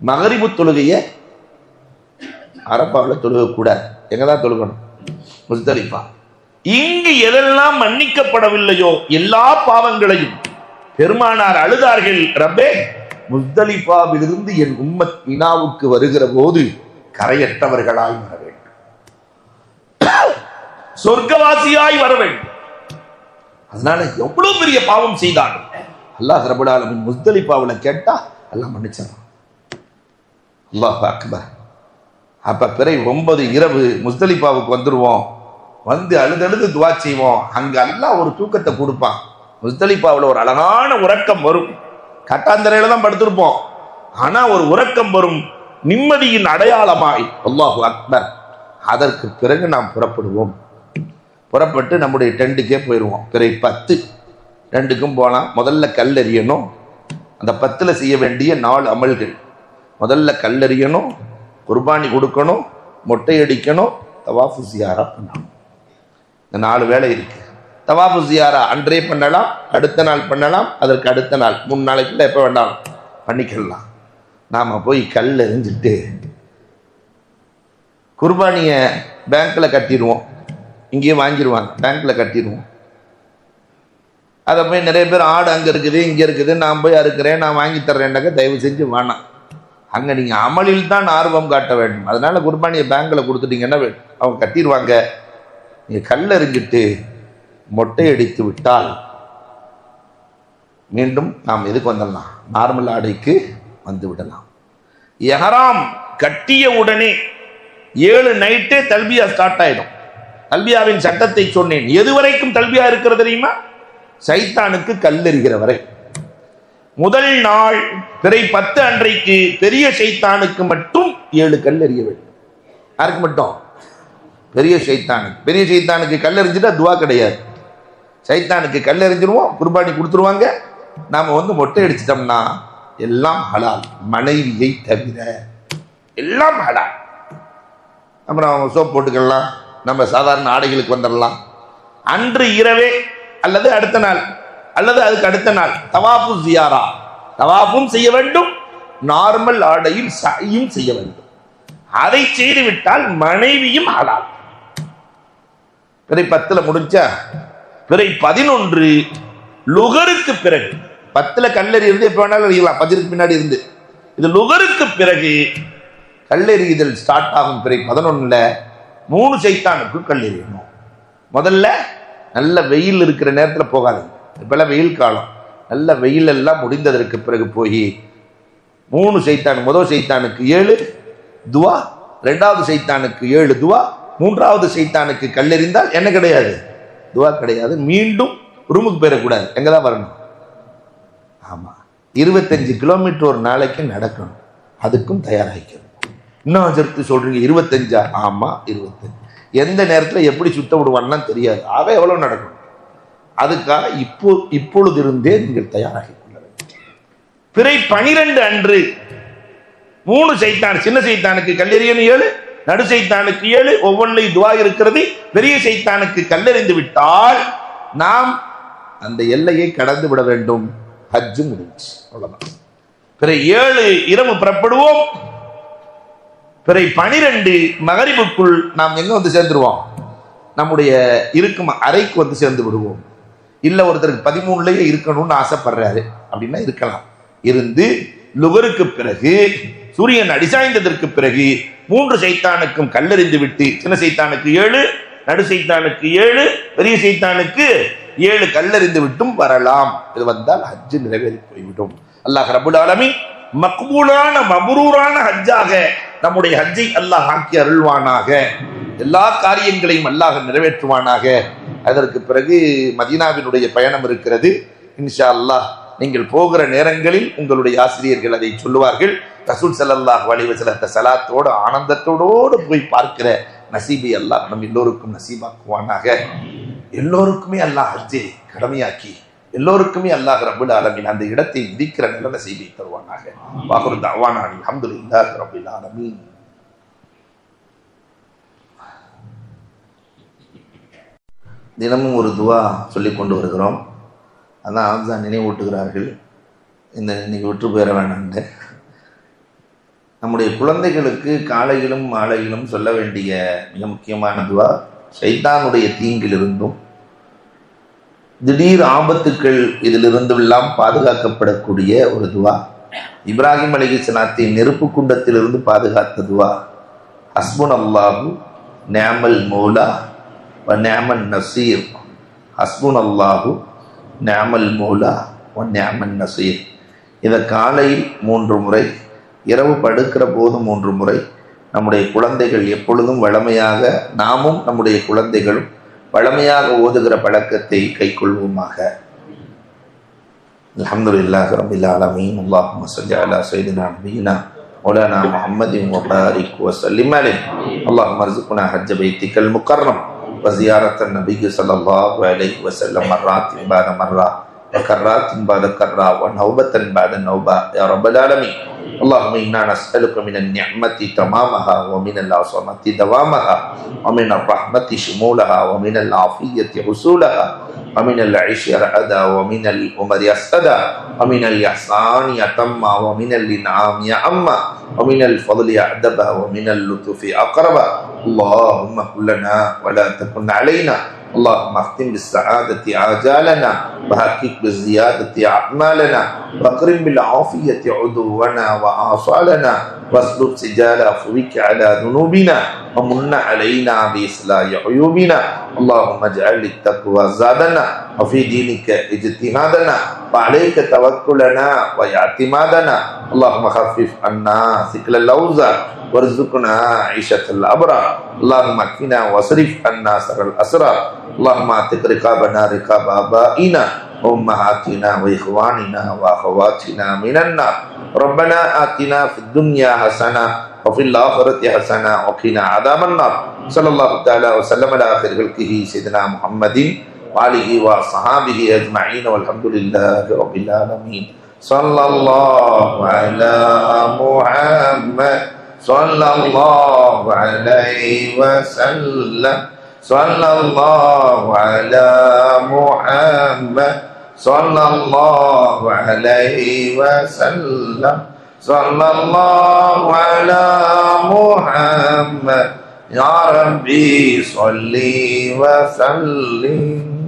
மகரிபு தொழுகையை அரஃபாவில் தொழுக கூடாது. எங்கதான் தொழுகணும்? முஸ்தலிஃபா. இங்கு எதெல்லாம் மன்னிக்கப்படவில்லையோ எல்லா பாவங்களையும் பெருமானார் அழுதார்கள், ரப்பே முஸ்தலிஃபாவிலிருந்து என் உம்மத் மினாவுக்கு வருகிற போது கரையற்றவர்களாய் வர வேண்டும், சொர்க்கவாசியாய் வர வேண்டும். அதனால எவ்வளவு பெரிய பாவம் செய்தாலும் அல்லாஹ் ரப்பல் ஆலமீன் முஸ்தலிஃபாவில் கேட்டா அல்லாஹ் மன்னிச்சான். அல்லாஹ் அக்பர். அப்ப பிறை 9 இரவு முஸ்தலிஃபாவுக்கு வந்துருவோம். வந்து அழுதழுது துவா செய்வோம். அங்க அல்லாஹ் ஒரு தூக்கத்தை கொடுப்பான். முஸ்தலிஃபாவில் ஒரு அழகான உறக்கம் வரும். கட்டாந்தரையில தான் படுத்திருப்போம், ஆனா ஒரு உறக்கம் வரும், நிம்மதியின் அடையாளமாய். அல்லாஹு அக்பர். அதற்கு பிறகு நாம் புறப்படுவோம். புறப்பட்டு நம்முடைய டென்ட்டுக்கே போயிடுவோம். பிறை 10 டென்ட்டுக்கும் போகலாம். முதல்ல கல்லெறியணும். அந்த 10ல் செய்ய வேண்டிய 4 அமல்கள். முதல்ல கல்லெறியணும், குர்பானி கொடுக்கணும், மொட்டை அடிக்கணும், தவாஃபு ஜியாரா பண்ணணும். இந்த 4 வேலை இருக்கு. தவாஃபு ஜியாரா அன்றே பண்ணலாம், அடுத்த நாள் பண்ணலாம், அதற்கு அடுத்த நாள், 3 நாளைக்குள்ள எப்போ வேண்டாம் பண்ணிக்கலாம். நாம போய் கல் எறிஞ்சிட்டு குர்பானியை பேங்க்ல கட்டிடுவோம். இங்கேயே வாங்கிடுவாங்க, பேங்க்ல கட்டிடுவோம். அதை போய் நிறைய பேர் ஆடு அங்கே இருக்குது இங்கே இருக்குது, நான் போய் அறுக்கிறேன், நான் வாங்கி தர்றேன்னாக்க தயவு செஞ்சு வேணாம். அங்கே நீங்கள் அமலில் தான் ஆர்வம் காட்ட வேண்டும். அதனால குர்பானியை பேங்க்ல கொடுத்துட்டீங்கன்னா அவங்க கட்டிடுவாங்க. நீங்கள் கல் எறிஞ்சிட்டு மொட்டை அடித்து விட்டால் மீண்டும் நாம் எதுக்கு வந்துடலாம்? நார்மல் ஆடைக்கு வந்து விடலாம். எஹராம் கட்டிய உடனே 7 நைட்டே தல்பியா ஸ்டார்ட் ஆயிடும். தல்பியாவின் சட்டத்தை சொன்னேன். எது வரைக்கும் தல்பியா இருக்கிறது தெரியுமா? சைத்தானுக்கு கல்லெறிகிற வரை. முதல் நாள் பிறை 10 அன்றைக்கு பெரிய சைத்தானுக்கு மட்டும் 7 கல் எறிய வேண்டும். யாருக்கு மட்டும்? பெரிய சைத்தானுக்கு. பெரிய சைத்தானுக்கு கல்லெறிஞ்சிட்டா துவா கிடையாது. சைத்தானுக்கு கல்லெறிஞ்சிருவோம், குர்பானி கொடுத்துருவாங்க. நாம வந்து மொட்டை அடிச்சிட்டோம்னா எல்லாம் ஹலால், மனைவியை தவிர எல்லாம் ஹலால். அப்புறம் சோப் போட்டுக்கலாம், நம்ம சாதாரண ஆடைகளுக்கு வந்துடலாம். அன்று இரவே அல்லது அடுத்த நாள் அல்லது அதுக்கு அடுத்த நாள் தவாஃபு ஜியாரா, தவாஃபும் செய்ய வேண்டும், நார்மல் ஆடையில் சையும் செய்ய வேண்டும். அதை செய்துவிட்டால் மனைவியும் ஹலால். பிறை 10ல் முடிஞ்சா பிறை 11 லுகருக்கு பிறகு, 10ல் கல்லறி இருந்து எப்ப வேணாலும் அறியலாம், பஜ்ருக்கு பின்னாடி இருந்து. இது லுகருக்கு பிறகு கல்லெறிதல் ஸ்டார்ட் ஆகும். பிறை 11ல் 3 சைத்தானுக்கு கல்லெறியணும். முதல்ல நல்ல வெயில் இருக்கிற நேரத்தில் போகாது. இப்பெல்லாம் வெயில் காலம். நல்ல வெயில் எல்லாம் முடிந்ததற்கு பிறகு போய் 3 சைத்தான், முதல் சைத்தானுக்கு 7 துவா, 2வது சைத்தானுக்கு 7 துவா, 3வது சைத்தானுக்கு கல்லெறிந்தால் என்ன கிடையாது? துவா கிடையாது. மீண்டும் ரூமுக்கு போயிடக்கூடாது. எங்கதான் வரணும்? ஆமா, 25 கிலோமீட்டர் ஒரு நாளைக்கு நடக்கணும். அதுக்கும் தயாராகிக்கணும். இன்னும் அஜர்த்து சொல்றீங்க 25? ஆமா 25. எந்த நேரத்தில் எப்படி சுத்த விடுவான்னு தெரியாது. அவன் எவ்வளவு நடக்கணும்? அதுக்காக இப்பொழுதிருந்தே நீங்கள் தயாராகி கொள்ள வேண்டும். பிறை 12 அன்று 3 சைத்தான், சின்ன சைத்தானுக்கு கல்லெறியன்னு 7, நடு சைத்தானுக்கு 7, ஒவ்வொன்றிலும் துவா இருக்கிறது. பெரிய சைத்தானுக்கு கல்லெறிந்து விட்டால் நாம் அந்த எல்லையை கடந்து விட வேண்டும். ஹஜ்ஜு முடிஞ்சு, அவ்வளவுதான். பிறை 7 இரவு புறப்படுவோம். பிறை 12 மகரிபுக்குள் நாம் எங்க வந்து சேர்ந்துருவோம்? நம்முடைய இருக்கும் அறைக்கு வந்து சேர்ந்து விடுவோம். இல்ல ஒருத்தருக்கு 13லயே இருக்கணும்னு ஆசைப்படுறாரு அப்படின்னா இருக்கலாம். இருந்து லுகருக்கு பிறகு சூரியன் அடிசாய்ந்ததற்கு பிறகு 3 சைத்தானுக்கும் கல்லெறிந்து விட்டு, சின்ன சைத்தானுக்கு 7, நடு சைத்தானுக்கு 7, பெரிய சைத்தானுக்கு 7 கல்லெறிந்து விட்டும் வரலாம். இது வந்தால் ஹஜ்ஜு நிறைவேறி போய்விடும். அல்லாஹ் ரப்பல் ஆலமீன் மக்பூலான மப்ரூரான ஹஜ்ஜாக நம்முடைய ஹஜ்ஜை அல்லாஹ் ஆக்கி அருள்வானாக. எல்லா காரியங்களையும் அல்லாஹ் நிறைவேற்றுவானாக. அதற்கு பிறகு மதீனாவினுடைய பயணம் இருக்கிறது. இன்ஷா அல்லாஹ் நீங்கள் போகிற நேரங்களில் உங்களுடைய ஆசிரியர்கள் அதை சொல்லுவார்கள். ரசூல் ஸல்லல்லாஹு அலைஹி வஸல்லம் ஸலாத்தோடு ஆனந்தத்தோடு போய் பார்க்கிற நசீபை அல்லாஹ் நம் எல்லோருக்கும் நசீபாக்குவானாக. எல்லோருக்குமே அல்லாஹ் ஹஜ்ஜை கடமையாக்கி எல்லோருக்குமே அல்லாஹ் ரப்பல் ஆலமீன் அந்த இடத்தை விதிக்கிற நல்ல நசீபை தருவானாக. வாஹிரு தஅவானா அல்ஹம்துலில்லாஹி ரப்பில் ஆலமீன். தினமும் ஒரு துவா சொல்லிக் கொண்டு வருகிறோம். அதான் ஆம்சான் நினைவூட்டுகிறார்கள், இன்னைக்கு விட்டு போயிட வேண்டாம்னு. நம்முடைய குழந்தைகளுக்கு காலையிலும் மாலையிலும் சொல்ல வேண்டிய மிக முக்கியமான துவா, ஷைத்தானுடைய தீங்கிலிருந்தும் திடீர் ஆபத்துக்கள் இதிலிருந்து எல்லாம் பாதுகாக்கப்படக்கூடிய ஒரு துவா. இப்ராஹிம் அலைஹிஸ்ஸலாத்தை நெருப்பு குண்டத்திலிருந்து பாதுகாத்த துவா, ஹஸ்புனல்லாஹு நிஅமல் மௌலா வ நிஅமன் நசீர். ஹஸ்புனல்லாஹு நிஅமல் மௌலா வ நிஅமன் நசீர். இதை காலையில் 3 முறை, இரவு படுக்கிற போது 3 முறை நம்முடைய குழந்தைகள் எப்பொழுதும் வழமையாக, நாமும் நம்முடைய குழந்தைகளும் வழமையாக ஓதுகிற பழக்கத்தை கைக்கொள்வோமாக. அல்ஹம்துலில்லாஹி ரப்பில் ஆலமீன். அல்லாஹும்ம ஸல்லி அலா ஸய்யிதினா நபியினா மௌலானா முஹம்மதின் வ பாரிக் வ ஸல்லிம் அலைஹி. அல்லாஹும்ம அர்ஸுக்னா ஹஜ்ஜ பைத்திக்கல் முகர்ரம் வ ஸியாரத்தன் நபிய்யி ஸல்லல்லாஹு அலைஹி வ ஸல்லம் மர்ராத்தின் பாத மர்ரா வ கர்ராத்தின் பாத கர்ரா வ நௌபத்தன் பாத நௌபா யா ரப்பல் ஆலமீன். اللهم إنا نسألك من النعمة تمامها ومن العصمة دوامها ومن الرحمة شمولها ومن العافية حصولها ومن العيش رأدا ومن الأمر أسدا ومن الإحسان أتما ومن الإنعام أما ومن الفضل أعدبا ومن اللطف أقربا. اللهم كن لنا ولا تكن علينا. اللهم اختم بالسعادة آجالنا وحقق بالزيادة أعمالنا واكرم بالعافية عدونا وآصالنا واسلب سجال عفوك على ذنوبنا ومن علينا بإصلاح عيوبنا. اللهم اجعل التقوى زادنا وفي دينك اجتهادنا وعليك توكلنا واعتمادنا. اللهم خفف عنا ثقل الأوزار وارزقنا عيشة الأبرار. اللهم اكفنا واصرف عنا شر الأسرار. اللهم اعتق رقابنا رقاب آبائنا وأمهاتنا وإخواننا وأخواتنا من النار. ربنا آتنا في الدنيا حسنة وفي الآخرة حسنة وقنا عذاب النار. صلى الله تعالى وسلم على آخر خلقه سيدنا محمد وآله وصحابه أجمعين والحمد لله رب العالمين. صلى الله على محمد صلى الله عليه وسلم. صلى الله على محمد صلى الله عليه وسلم. صلى الله على محمد يا ربي صلي وسلم.